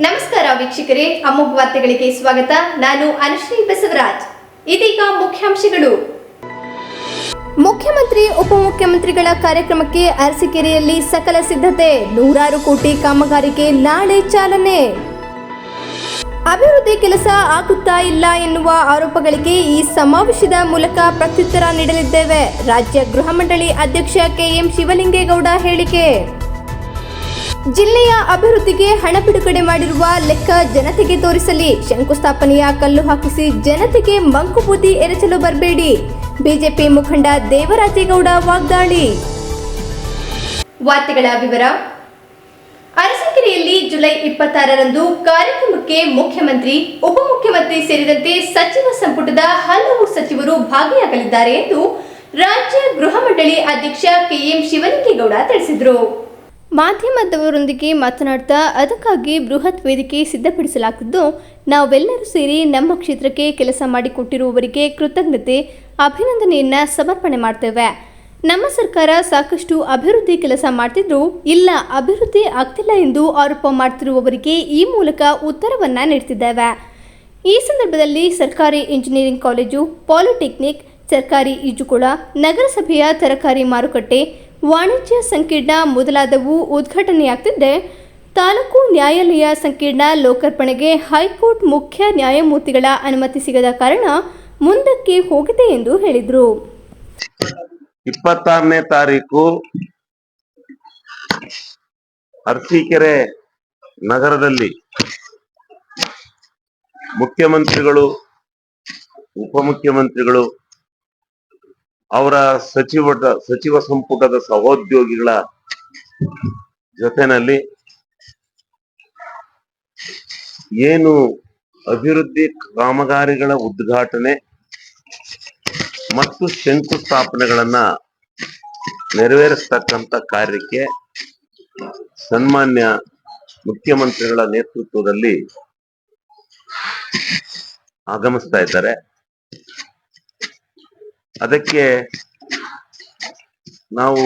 ನಮಸ್ಕಾರ ವೀಕ್ಷಕರೇ, ಅಮೋಘ ವಾರ್ತೆಗಳಿಗೆ ಸ್ವಾಗತ. ನಾನು ಅನುಶ್ರೀ ಬಸವರಾಜ್. ಇದೀಗ ಮುಖ್ಯಾಂಶಗಳು. ಮುಖ್ಯಮಂತ್ರಿ ಉಪಮುಖ್ಯಮಂತ್ರಿಗಳ ಕಾರ್ಯಕ್ರಮಕ್ಕೆ ಅರಸೀಕೆರೆಯಲ್ಲಿ ಸಕಲ ಸಿದ್ಧತೆ, 100 ಕೋಟಿ ಕಾಮಗಾರಿಗೆ ನಾಳೆ ಚಾಲನೆ. ಅಭಿವೃದ್ಧಿ ಕೆಲಸ ಆಗುತ್ತಾ ಇಲ್ಲ ಎನ್ನುವ ಆರೋಪಗಳಿಗೆ ಈ ಸಮಾವೇಶದ ಮೂಲಕ ಪ್ರತ್ಯುತ್ತರ ನೀಡಲಿದ್ದೇವೆ. ರಾಜ್ಯ ಗೃಹ ಮಂಡಳಿ ಅಧ್ಯಕ್ಷ ಕೆಎಂ ಶಿವಲಿಂಗೇಗೌಡ ಹೇಳಿಕೆ. ಜಿಲ್ಲೆಯ ಅಭಿವೃದ್ಧಿಗೆ ಹಣ ಬಿಡುಗಡೆ ಮಾಡಿರುವ ಲೆಕ್ಕ ಜನತೆಗೆ ತೋರಿಸಲಿ. ಶಂಕುಸ್ಥಾಪನೆಯ ಕಲ್ಲು ಹಾಕಿಸಿ ಜನತೆಗೆ ಮಂಕುಬೂದಿ ಎರಚಲು ಬರಬೇಡಿ. ಬಿಜೆಪಿ ಮುಖಂಡ ದೇವರಾಜೇಗೌಡ ವಾಗ್ದಾಳಿ. ವಾರ್ತೆಗಳ ವಿವರ. ಅರಸೀಕೆರೆಯಲ್ಲಿ ಜುಲೈ 26ರಂದು ಕಾರ್ಯಕ್ರಮಕ್ಕೆ ಮುಖ್ಯಮಂತ್ರಿ, ಉಪಮುಖ್ಯಮಂತ್ರಿ ಸೇರಿದಂತೆ ಸಚಿವ ಸಂಪುಟದ ಹಲವು ಸಚಿವರು ಭಾಗಿಯಾಗಲಿದ್ದಾರೆ ಎಂದು ರಾಜ್ಯ ಗೃಹ ಮಂಡಳಿ ಅಧ್ಯಕ್ಷ ಕೆಎಂ ಶಿವಲಿಂಗೇಗೌಡ ತಿಳಿಸಿದರು. ಮಾಧ್ಯಮದವರೊಂದಿಗೆ ಮಾತನಾಡ್ತಾ, ಅದಕ್ಕಾಗಿ ಬೃಹತ್ ವೇದಿಕೆ ಸಿದ್ಧಪಡಿಸಲಾಗಿದ್ದು, ನಾವೆಲ್ಲರೂ ಸೇರಿ ನಮ್ಮ ಕ್ಷೇತ್ರಕ್ಕೆ ಕೆಲಸ ಮಾಡಿಕೊಟ್ಟಿರುವವರಿಗೆ ಕೃತಜ್ಞತೆ, ಅಭಿನಂದನೆಯನ್ನ ಸಮರ್ಪಣೆ ಮಾಡ್ತೇವೆ. ನಮ್ಮ ಸರ್ಕಾರ ಸಾಕಷ್ಟು ಅಭಿವೃದ್ಧಿ ಕೆಲಸ ಮಾಡ್ತಿದ್ರು, ಇಲ್ಲ ಅಭಿವೃದ್ಧಿ ಆಗ್ತಿಲ್ಲ ಎಂದು ಆರೋಪ ಮಾಡ್ತಿರುವವರಿಗೆ ಈ ಮೂಲಕ ಉತ್ತರವನ್ನ ನೀಡ್ತಿದ್ದೇವೆ. ಈ ಸಂದರ್ಭದಲ್ಲಿ ಸರ್ಕಾರಿ ಇಂಜಿನಿಯರಿಂಗ್ ಕಾಲೇಜು, ಪಾಲಿಟೆಕ್ನಿಕ್, ಸರ್ಕಾರಿ ಈಜುಕೊಳ, ನಗರಸಭೆಯ ತರಕಾರಿ ಮಾರುಕಟ್ಟೆ, ವಾಣಿಜ್ಯ ಸಂಕೀರ್ಣ ಮೊದಲಾದವು ಉದ್ಘಾಟನೆಯಾಗ್ತಿದ್ದೆ. ತಾಲೂಕು ನ್ಯಾಯಾಲಯ ಸಂಕೀರ್ಣ ಲೋಕಾರ್ಪಣೆಗೆ ಹೈಕೋರ್ಟ್ ಮುಖ್ಯ ನ್ಯಾಯಮೂರ್ತಿಗಳ ಅನುಮತಿ ಸಿಗದ ಕಾರಣ ಮುಂದಕ್ಕೆ ಹೋಗಿದೆ ಎಂದು ಹೇಳಿದರು. 26ನೇ ತಾರೀಕು ಅರಸೀಕೆರೆ ನಗರದಲ್ಲಿ ಮುಖ್ಯಮಂತ್ರಿಗಳು, ಉಪಮುಖ್ಯಮಂತ್ರಿಗಳು, ಅವರ ಸಚಿವ ಸಂಪುಟದ ಸಹೋದ್ಯೋಗಿಗಳ ಜೊತೆನಲ್ಲಿ ಏನು ಅಭಿವೃದ್ಧಿ ಕಾಮಗಾರಿಗಳ ಉದ್ಘಾಟನೆ ಮತ್ತು ಶಂಕುಸ್ಥಾಪನೆಗಳನ್ನ ನೆರವೇರಿಸತಕ್ಕಂತ ಕಾರ್ಯಕ್ಕೆ ಸನ್ಮಾನ್ಯ ಮುಖ್ಯಮಂತ್ರಿಗಳ ನೇತೃತ್ವದಲ್ಲಿ ಆಗಮಿಸ್ತಾ ಇದ್ದಾರೆ. ಅದಕ್ಕೆ ನಾವು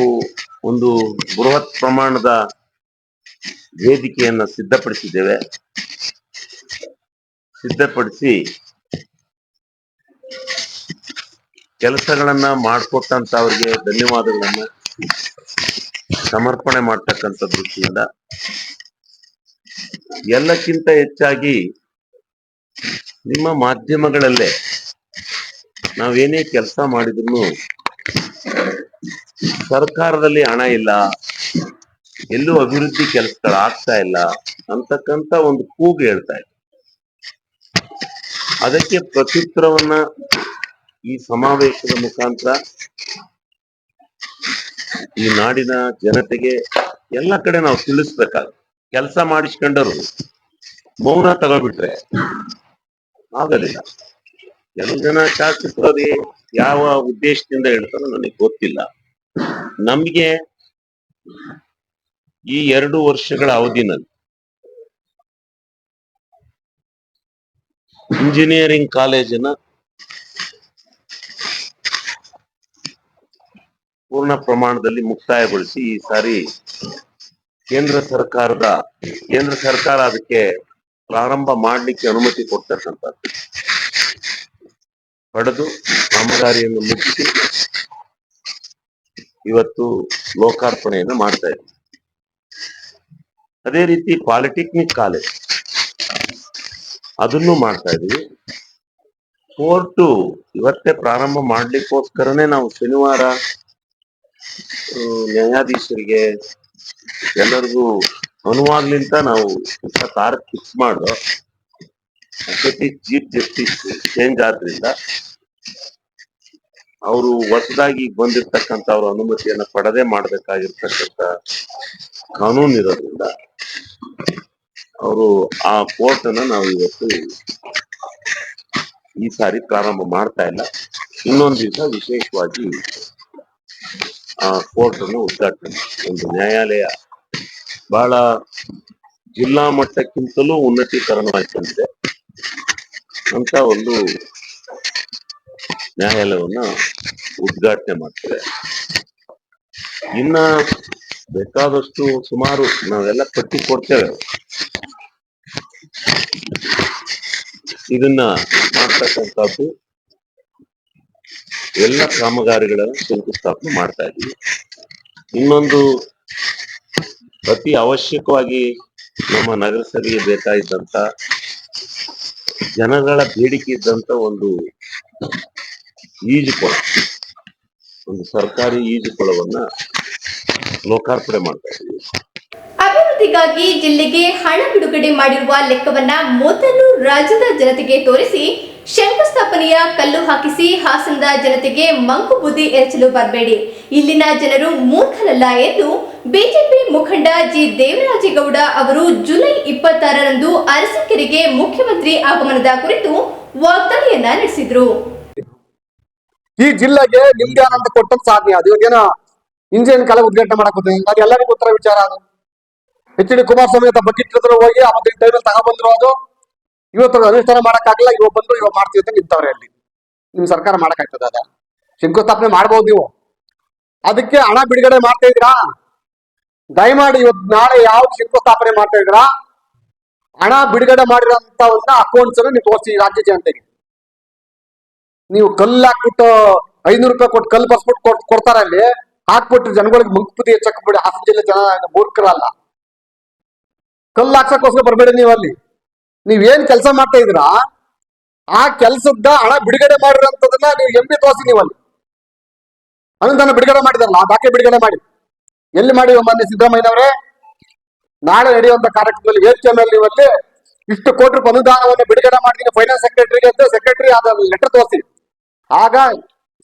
ಒಂದು ಬೃಹತ್ ಪ್ರಮಾಣದ ವೇದಿಕೆಯನ್ನು ಸಿದ್ಧಪಡಿಸಿ ಕೆಲಸಗಳನ್ನ ಮಾಡಿಕೊಟ್ಟಂತ ಅವರಿಗೆ ಧನ್ಯವಾದಗಳನ್ನ ಸಮರ್ಪಣೆ ಮಾಡ್ತಕ್ಕಂಥ ದೃಷ್ಟಿಯಿಂದ, ಎಲ್ಲಕ್ಕಿಂತ ಹೆಚ್ಚಾಗಿ ನಿಮ್ಮ ಮಾಧ್ಯಮಗಳಲ್ಲೇ ನಾವೇನೇ ಕೆಲಸ ಮಾಡಿದ್ರು ಸರ್ಕಾರದಲ್ಲಿ ಹಣ ಇಲ್ಲ, ಎಲ್ಲೂ ಅಭಿವೃದ್ಧಿ ಕೆಲಸಗಳಾಗ್ತಾ ಇಲ್ಲ ಅಂತಕ್ಕಂಥ ಒಂದು ಕೂಗು ಹೇಳ್ತಾ ಇದೆ. ಅದಕ್ಕೆ ಪ್ರತ್ಯುತ್ತರವನ್ನ ಈ ಸಮಾವೇಶದ ಮುಖಾಂತರ ಈ ನಾಡಿನ ಜನತೆಗೆ ಎಲ್ಲ ಕಡೆ ನಾವು ತಿಳಿಸ್ಬೇಕಾಗುತ್ತೆ. ಕೆಲಸ ಮಾಡಿಸ್ಕೊಂಡರು ಮೌನ ತಗೋಬಿಟ್ರೆ ಆಗಲಿಲ್ಲ. ಕೆಲವು ಜನ ಶಾಸಕರು ಯಾವ ಉದ್ದೇಶದಿಂದ ಹೇಳ್ತಾರೋ ನನಗೆ ಗೊತ್ತಿಲ್ಲ. ನಮ್ಗೆ ಈ 2 ವರ್ಷಗಳ ಅವಧಿನಲ್ಲಿ ಇಂಜಿನಿಯರಿಂಗ್ ಕಾಲೇಜಿನ ಪೂರ್ಣ ಪ್ರಮಾಣದಲ್ಲಿ ಮುಕ್ತಾಯಗೊಳಿಸಿ ಈ ಸಾರಿ ಕೇಂದ್ರ ಸರ್ಕಾರ ಅದಕ್ಕೆ ಪ್ರಾರಂಭ ಮಾಡಲಿಕ್ಕೆ ಅನುಮತಿ ಕೊಡ್ತಕ್ಕಂಥದ್ದು ಪಡೆದು ಕಾಮಗಾರಿಯನ್ನು ಮುಗಿಸಿ ಇವತ್ತು ಲೋಕಾರ್ಪಣೆಯನ್ನು ಮಾಡ್ತಾ ಇದ್ದೀವಿ. ಅದೇ ರೀತಿ ಪಾಲಿಟೆಕ್ನಿಕ್ ಕಾಲೇಜ್ ಅದನ್ನು ಮಾಡ್ತಾ ಇದೀವಿ. ಕೋರ್ಟು ಇವತ್ತೇ ಪ್ರಾರಂಭ ಮಾಡ್ಲಿಕ್ಕೋಸ್ಕರನೇ ನಾವು ಶನಿವಾರ ನ್ಯಾಯಾಧೀಶರಿಗೆ ಎಲ್ಲರಿಗೂ ಅನುವಾಗ್ಲಿಂತ ನಾವು 26 ಫಿಕ್ಸ್ ಮಾಡೋ ಚೀಫ್ ಜಸ್ಟಿಸ್ ಚೇಂಜ್ ಆದ್ರಿಂದ ಅವರು ಹೊಸದಾಗಿ ಬಂದಿರ್ತಕ್ಕಂಥ ಅವರ ಅನುಮತಿಯನ್ನ ಪಡೆದೇ ಮಾಡಬೇಕಾಗಿರ್ತಕ್ಕಂಥ ಕಾನೂನು ಇರೋದ್ರಿಂದ ಅವರು ಆ ಕೋರ್ಟ್ ಅನ್ನ ನಾವು ಇವತ್ತು ಈ ಸಾರಿ ಪ್ರಾರಂಭ ಮಾಡ್ತಾ ಇಲ್ಲ. ಇನ್ನೊಂದು ದಿವಸ ವಿಶೇಷವಾಗಿ ಆ ಕೋರ್ಟ್ ಅನ್ನು ಉದ್ಘಾಟನೆ, ಒಂದು ನ್ಯಾಯಾಲಯ ಬಹಳ ಜಿಲ್ಲಾ ಮಟ್ಟಕ್ಕಿಂತಲೂ ಉನ್ನತೀಕರಣವಾಗಿದೆ ಅಂತ ಒಂದು ನ್ಯಾಯಾಲಯವನ್ನ ಉದ್ಘಾಟನೆ ಮಾಡ್ತಾರೆ. ಇನ್ನ ಬೇಕಾದಷ್ಟು ಸುಮಾರು ನಾವೆಲ್ಲ ಪಟ್ಟಿ ಕೊಡ್ತೇವೆ. ಇದನ್ನ ಮಾಡ್ತಕ್ಕಂಥದ್ದು ಎಲ್ಲ ಕಾಮಗಾರಿಗಳನ್ನು ಶಂಕುಸ್ಥಾಪನೆ ಮಾಡ್ತಾ ಇದ್ದೀವಿ. ಇನ್ನೊಂದು ಅತಿ ಅವಶ್ಯಕವಾಗಿ ನಮ್ಮ ನಗರಸಭೆಗೆ ಬೇಕಾಗಿದ್ದಂತ ಜನಗಳ ಬೇಡಿಕೆ ಇದ್ದಂತ ಒಂದು ಈಜುಕೊಳ, ಒಂದು ಸರ್ಕಾರಿ ಈಜುಕೊಳವನ್ನ ಲೋಕಾರ್ಪಣೆ ಮಾಡ್ತಾ ಇದ್ದೀವಿ. ಅಭಿವೃದ್ಧಿಗಾಗಿ ಜಿಲ್ಲೆಗೆ ಹಣ ಬಿಡುಗಡೆ ಮಾಡಿರುವ ಲೆಕ್ಕವನ್ನ ಮೊದಲು ರಾಜ್ಯದ ಜನತೆಗೆ ತೋರಿಸಿ ಶಂಕುಸ್ಥಾಪನೆಯ ಕಲ್ಲು ಹಾಕಿಸಿ ಹಾಸನದ ಜನತೆಗೆ ಮಂಕು ಬುದ್ಧಿ ಎರಚಲು ಬರಬೇಡಿ. ಇಲ್ಲಿನ ಜನರು ಮೂರ್ಖರಲ್ಲ ಎಂದು ಬಿಜೆಪಿ ಮುಖಂಡ ಜಿ ದೇವರಾಜೇಗೌಡ ಅವರು ಜುಲೈ 26ರಂದು ಅರಸೀಕೆರೆಗೆ ಮುಖ್ಯಮಂತ್ರಿ ಆಗಮನದ ಕುರಿತು ವಾಗ್ದಾಳಿಯನ್ನ ನಡೆಸಿದರು. ಈ ಜಿಲ್ಲೆಗೆ ನಿಮ್ಗೆ ಆನಂದ ಕೊಟ್ಟದ್ದು ಸಾಧನೆ. ಅದು ಇವಾಗೇನೋ ಇಂಜಿನ್ ಕಾಲ ಉದ್ಘಾಟನೆ ಮಾಡಕ್ ಹೋಗ್ತೀನಿ, ಅದು ಎಲ್ಲರಿಗೂ ಉತ್ತರ ವಿಚಾರ. ಅದು ಎಚ್ ಡಿ ಕುಮಾರಸ್ವಾಮಿ ಅಂತ ಬಕೆಟ್ ಹೋಗಿ ಅವತ್ತಿನ ಟೈಮಲ್ಲಿ ತಗೊಬಂದ್ರು. ಅದು ಇವತ್ತು ಅನುಷ್ಠಾನ ಮಾಡಕ್ಕಾಗಲ್ಲ, ಇವಾಗ ಬಂದ್ರು ಇವಾಗ ಮಾಡ್ತೀವಿ ಅಂತ ನಿಂತವ್ರೆ. ಅಲ್ಲಿ ನಿಮ್ ಸರ್ಕಾರ ಮಾಡಕ್ಕಾಗ್ತದ? ಅದ ಶಂಕುಸ್ಥಾಪನೆ ಮಾಡ್ಬೋದು ನೀವು, ಅದಕ್ಕೆ ಹಣ ಬಿಡುಗಡೆ ಮಾಡ್ತಾ ಇದ್ರಾ? ದಯಮಾಡಿ ಇವತ್ತು ನಾಳೆ ಯಾವ್ದು ಶಂಕುಸ್ಥಾಪನೆ ಮಾಡ್ತಾ ಇದ್ರಾ ಹಣ ಬಿಡುಗಡೆ ಮಾಡಿರೋಂಥವನ್ನ ಅಕೌಂಟ್ಸ್ ನೀವು ತೋರಿಸಿ ರಾಜ್ಯ ಜನತೆಗೆ. ನೀವು ಕಲ್ಲು ಹಾಕ್ಬಿಟ್ಟು 500 ರೂಪಾಯಿ ಕೊಟ್ಟು ಕಲ್ಲು ಬರ್ಸ್ಬಿಟ್ಟು ಕೊಡ್ತಾರ, ಅಲ್ಲಿ ಹಾಕ್ಬಿಟ್ಟು ಜನಗಳಿಗೆ ಮುಂಕುಪುದಿ ಹೆಚ್ಚಕ್ಬಿಡಿ. ಹಾಸನ ಜಿಲ್ಲೆ ಜನ ಮೂರ್ಖರಲ್ಲ. ಕಲ್ಲು ಹಾಕ್ಸಕ್ಕೋಸ್ಕರ ಬರ್ಬೇಡಿ ನೀವು. ಅಲ್ಲಿ ನೀವೇನ್ ಕೆಲಸ ಮಾಡ್ತಾ ಇದ್ದೀರಾ ಆ ಕೆಲಸದ ಹಣ ಬಿಡುಗಡೆ ಮಾಡಿರೋಂಥದನ್ನ ನೀವು ಎಂಬಿ ತೋರಿಸಿ. ನೀವು ಅಲ್ಲಿ ಅನುದಾನ ಬಿಡುಗಡೆ ಮಾಡಿದಾರಲ್ಲ ಆ ದಾಖಲೆ ಬಿಡುಗಡೆ ಮಾಡಿ. ಎಲ್ಲಿ ಮಾಡಿ ಮಾನ್ಯ ಸಿದ್ದರಾಮಯ್ಯನವರೇ? ನಾಳೆ ನಡೆಯುವಂತ ಕಾರ್ಯಕ್ರಮದಲ್ಲಿ ವೇದಿಕೆ ಮೇಲೆ ನೀವು ಅಲ್ಲಿ ಇಷ್ಟು ಕೋಟಿ ರೂಪಾಯಿ ಅನುದಾನವನ್ನು ಬಿಡುಗಡೆ ಮಾಡ್ತೀನಿ ಫೈನಾನ್ಸ್ ಸೆಕ್ರೆಟರಿಗೆ ಅಂತ ಸೆಕ್ರೆಟರಿ ಆದ ಲೆಟರ್ ತೋರಿಸಿ. ಆಗ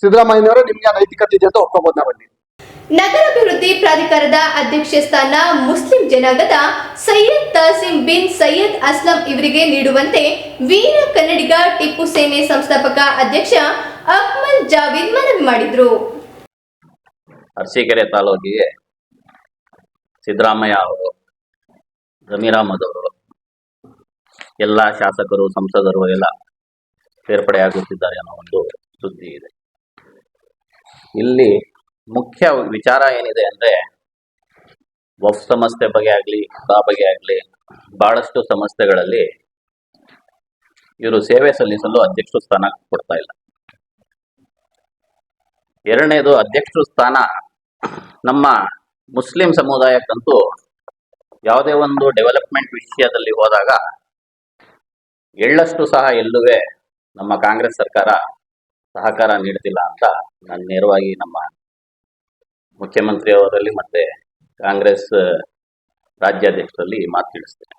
ಸಿದ್ದರಾಮಯ್ಯನವರೇ ನಿಮ್ಗೆ ನೈತಿಕತೆ ಇದೆ ಅಂತ ಒಪ್ಕೋಬಹುದು ನಾವಲ್ಲಿ. ನಗರಾಭಿವೃದ್ಧಿ ಪ್ರಾಧಿಕಾರದ ಅಧ್ಯಕ್ಷ ಸ್ಥಾನ ಮುಸ್ಲಿಂ ಜನಾಂಗದ ಸೈಯದ್ ತಾಸಿಂ ಬಿನ್ ಸೈಯದ್ ಅಸ್ಲಂ ಇವರಿಗೆ ನೀಡುವಂತೆ ವೀರ ಕನ್ನಡಿಗ ಟಿಪ್ಪು ಸೇನೆ ಸಂಸ್ಥಾಪಕ ಅಧ್ಯಕ್ಷ ಅಕ್ಮಲ್ ಜಾವೀದ್ ಮನವಿ ಮಾಡಿದ್ರು. ಅರಸೀಕೆರೆ ತಾಲೂಕಿಗೆ ಸಿದ್ದರಾಮಯ್ಯ ಅವರು, ಜಮೀರ್ ಅಹಮದ್ ಅವರು, ಎಲ್ಲ ಶಾಸಕರು, ಸಂಸದರು ಎಲ್ಲ ಸೇರ್ಪಡೆಯಾಗುತ್ತಿದ್ದಾರೆ ಅನ್ನೋ ಒಂದು ಸುದ್ದಿ ಇದೆ. ಇಲ್ಲಿ ಮುಖ್ಯ ವಿಚಾರ ಏನಿದೆ ಅಂದರೆ, ವಫ್ ಸಂಸ್ಥೆ ಬಗ್ಗೆ ಆಗಲಿ, ಬಗ್ಗೆ ಆಗಲಿ, ಬಹಳಷ್ಟು ಸಂಸ್ಥೆಗಳಲ್ಲಿ ಇವರು ಸೇವೆ ಸಲ್ಲಿಸಲು ಅಧ್ಯಕ್ಷ ಸ್ಥಾನ ಕೊಡ್ತಾ ಇಲ್ಲ. ಎರಡನೇದು, ಅಧ್ಯಕ್ಷ ಸ್ಥಾನ ನಮ್ಮ ಮುಸ್ಲಿಂ ಸಮುದಾಯಕ್ಕಂತೂ ಯಾವುದೇ ಒಂದು ಡೆವಲಪ್ಮೆಂಟ್ ವಿಷಯದಲ್ಲಿ ಹೋದಾಗ ಎಳ್ಳಷ್ಟು ಸಹ ಎಲ್ಲೂ ನಮ್ಮ ಕಾಂಗ್ರೆಸ್ ಸರ್ಕಾರ ಸಹಕಾರ ನೀಡ್ತಿಲ್ಲ ಅಂತ ನಾನು ನೇರವಾಗಿ ನಮ್ಮ ಮುಖ್ಯಮಂತ್ರಿ ಅವರಲ್ಲಿ ಮತ್ತೆ ಕಾಂಗ್ರೆಸ್ ರಾಜ್ಯಾಧ್ಯಕ್ಷರಲ್ಲಿ ಮಾತು ತಿಳಿಸ್ತೇನೆ.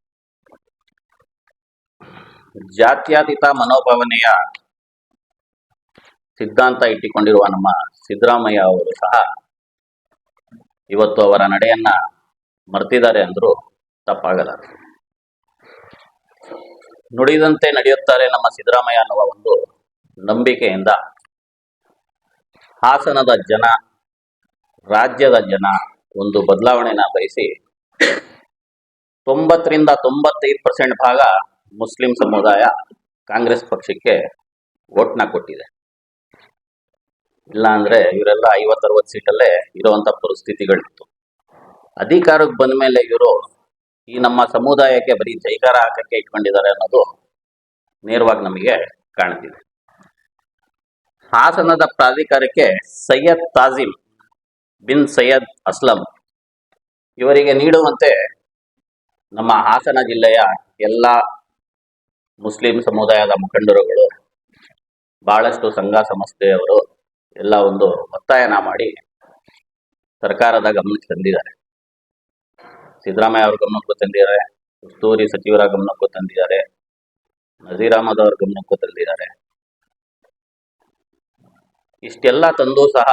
ಜಾತ್ಯತೀತ ಮನೋಭಾವನೆಯ ಸಿದ್ಧಾಂತ ಇಟ್ಟುಕೊಂಡಿರುವ ನಮ್ಮ ಸಿದ್ದರಾಮಯ್ಯ ಅವರು ಸಹ ಇವತ್ತು ಅವರ ನಡೆಯನ್ನ ಮರ್ತಿದ್ದಾರೆ ಅಂದರೂ ತಪ್ಪಾಗಲ್ಲ. ನುಡಿದಂತೆ ನಡೆಯುತ್ತಾರೆ ನಮ್ಮ ಸಿದ್ದರಾಮಯ್ಯ ಅನ್ನುವ ಒಂದು ನಂಬಿಕೆಯಿಂದ ಹಾಸನದ ಜನ, ರಾಜ್ಯದ ಜನ ಒಂದು ಬದಲಾವಣೆನ ಬಯಸಿ 90ರಿಂದ 95% ಭಾಗ ಮುಸ್ಲಿಂ ಸಮುದಾಯ ಕಾಂಗ್ರೆಸ್ ಪಕ್ಷಕ್ಕೆ ವೋಟ್ನ ಕೊಟ್ಟಿದೆ. ಇಲ್ಲ ಅಂದ್ರೆ ಇವರೆಲ್ಲ 50-60 ಸೀಟಲ್ಲೇ ಇರುವಂತ ಪರಿಸ್ಥಿತಿಗಳಿತ್ತು. ಅಧಿಕಾರಕ್ಕೆ ಬಂದ ಮೇಲೆ ಇವರು ಈ ನಮ್ಮ ಸಮುದಾಯಕ್ಕೆ ಬರೀ ಜೈಕಾರ ಹಾಕಕ್ಕೆ ಇಟ್ಕೊಂಡಿದ್ದಾರೆ ಅನ್ನೋದು ನೇರವಾಗಿ ನಮಗೆ ಕಾಣ್ತಿದೆ. ಹಾಸನದ ಪ್ರಾಧಿಕಾರಕ್ಕೆ ಸೈಯದ್ ತಾಸಿಂ ಬಿನ್ ಸೈಯದ್ ಅಸ್ಲಂ ಇವರಿಗೆ ನೀಡುವಂತೆ ನಮ್ಮ ಹಾಸನ ಜಿಲ್ಲೆಯ ಎಲ್ಲ ಮುಸ್ಲಿಂ ಸಮುದಾಯದ ಮುಖಂಡರುಗಳು, ಬಹಳಷ್ಟು ಸಂಘ ಸಂಸ್ಥೆಯವರು ಎಲ್ಲ ಒಂದು ಒತ್ತಾಯನ ಮಾಡಿ ಸರ್ಕಾರದ ಗಮನಕ್ಕೆ ತಂದಿದ್ದಾರೆ. ಸಿದ್ದರಾಮಯ್ಯ ಅವ್ರ ಗಮನಕ್ಕೂ ತಂದಿದ್ದಾರೆ, ಉಸ್ತುವಾರಿ ಸಚಿವರ ಗಮನಕ್ಕೂ ತಂದಿದ್ದಾರೆ, ನಜೀರ್ ಅಹಮದ್ ಅವ್ರ ಗಮನಕ್ಕೂ ತಂದಿದ್ದಾರೆ. ಇಷ್ಟೆಲ್ಲ ತಂದು ಸಹ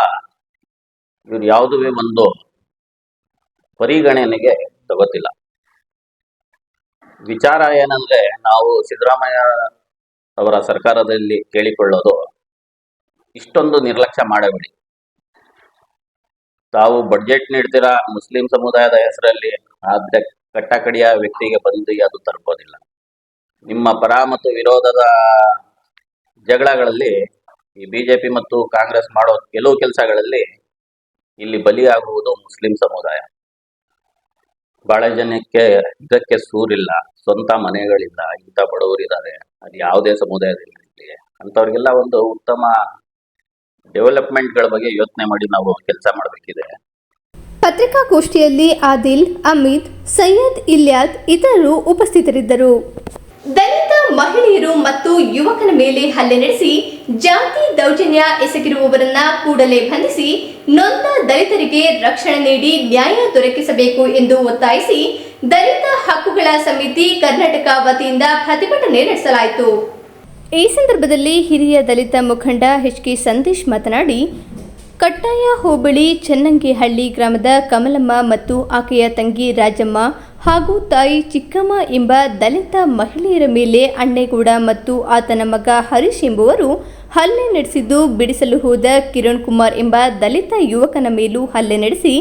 ಇವ್ರು ಯಾವುದೇ ಒಂದು ಪರಿಗಣನೆಗೆ ತಗೋತಿಲ್ಲ. ವಿಚಾರ ಏನಂದ್ರೆ, ನಾವು ಸಿದ್ದರಾಮಯ್ಯ ಅವರ ಸರ್ಕಾರದಲ್ಲಿ ಕೇಳಿಕೊಳ್ಳೋದು, ಇಷ್ಟೊಂದು ನಿರ್ಲಕ್ಷ್ಯ ಮಾಡಬೇಡಿ. ತಾವು ಬಡ್ಜೆಟ್ ನೀಡ್ತೀರಾ ಮುಸ್ಲಿಂ ಸಮುದಾಯದ ಹೆಸರಲ್ಲಿ, ಆದ್ರೆ ಕಟ್ಟಕಡೆಯ ವ್ಯಕ್ತಿಗೆ ಬಂದು ಅದು ತಲುಪೋದಿಲ್ಲ. ನಿಮ್ಮ ಪರ ಮತ್ತು ವಿರೋಧದ ಜಗಳಗಳಲ್ಲಿ ಈ ಬಿಜೆಪಿ ಮತ್ತು ಕಾಂಗ್ರೆಸ್ ಮಾಡೋ ಕೆಲವು ಕೆಲಸಗಳಲ್ಲಿ ಇಲ್ಲಿ ಬಲಿಯಾಗುವುದು ಮುಸ್ಲಿಂ ಸಮುದಾಯ. ಬಹಳ ಜನಕ್ಕೆ ಇದಕ್ಕೆ ಸೂರಿಲ್ಲ, ಸ್ವಂತ ಮನೆಗಳಿಲ್ಲ, ಇಂಥ ಬಡವರಿದ್ದಾರೆ, ಅದು ಯಾವುದೇ ಸಮುದಾಯದಲ್ಲಿ ಅಂಥವ್ರಿಗೆಲ್ಲ ಒಂದು ಉತ್ತಮ ಡೆವಲಪ್ಮೆಂಟ್ಗಳ ಬಗ್ಗೆ ಯೋಚನೆ ಮಾಡಿ ನಾವು ಕೆಲಸ ಮಾಡಬೇಕಿದೆ. ಪತ್ರಿಕಾಗೋಷ್ಠಿಯಲ್ಲಿ ಆದಿಲ್, ಅಮಿತ್, ಸೈಯದ್, ಇಲ್ಯಾದ್ ಇತರರು ಉಪಸ್ಥಿತರಿದ್ದರು. ದಲಿತ ಮಹಿಳೆಯರು ಮತ್ತು ಯುವಕನ ಮೇಲೆ ಹಲ್ಲೆ ನಡೆಸಿ ಜಾತಿ ದೌರ್ಜನ್ಯ ಎಸಗಿರುವವರನ್ನ ಕೂಡಲೇ ಬಂಧಿಸಿ ನೊಂದ ದಲಿತರಿಗೆ ರಕ್ಷಣೆ ನೀಡಿ ನ್ಯಾಯ ದೊರಕಿಸಬೇಕು ಎಂದು ಒತ್ತಾಯಿಸಿ ದಲಿತ ಹಕ್ಕುಗಳ ಸಮಿತಿ ಕರ್ನಾಟಕ ವತಿಯಿಂದ ಪ್ರತಿಭಟನೆ ನಡೆಸಲಾಯಿತು. ಈ ಸಂದರ್ಭದಲ್ಲಿ ಹಿರಿಯ ದಲಿತ ಮುಖಂಡ ಎಚ್.ಕೆ. ಸಂದೇಶ್ ಮಾತನಾಡಿ, ಕಟ್ಟಾಯ ಹೋಬಳಿ ಚನ್ನಂಗಿಹಳ್ಳಿ ಗ್ರಾಮದ ಕಮಲಮ್ಮ ಮತ್ತು ಆಕೆಯ ತಂಗಿ ರಾಜಮ್ಮ ಹಾಗೂ ತಾಯಿ ಚಿಕ್ಕಮ್ಮ ಎಂಬ ದಲಿತ ಮಹಿಳೆಯರ ಮೇಲೆ ಅಣ್ಣೇಗೌಡ ಮತ್ತು ಆತನ ಮಗ ಹರೀಶ್ ಎಂಬುವರು ಹಲ್ಲೆ ನಡೆಸಿದ್ದು, ಬಿಡಿಸಲು ಹೋದ ಕಿರಣ್ ಕುಮಾರ್ ಎಂಬ ದಲಿತ ಯುವಕನ ಮೇಲೂ ಹಲ್ಲೆ ನಡೆಸಿ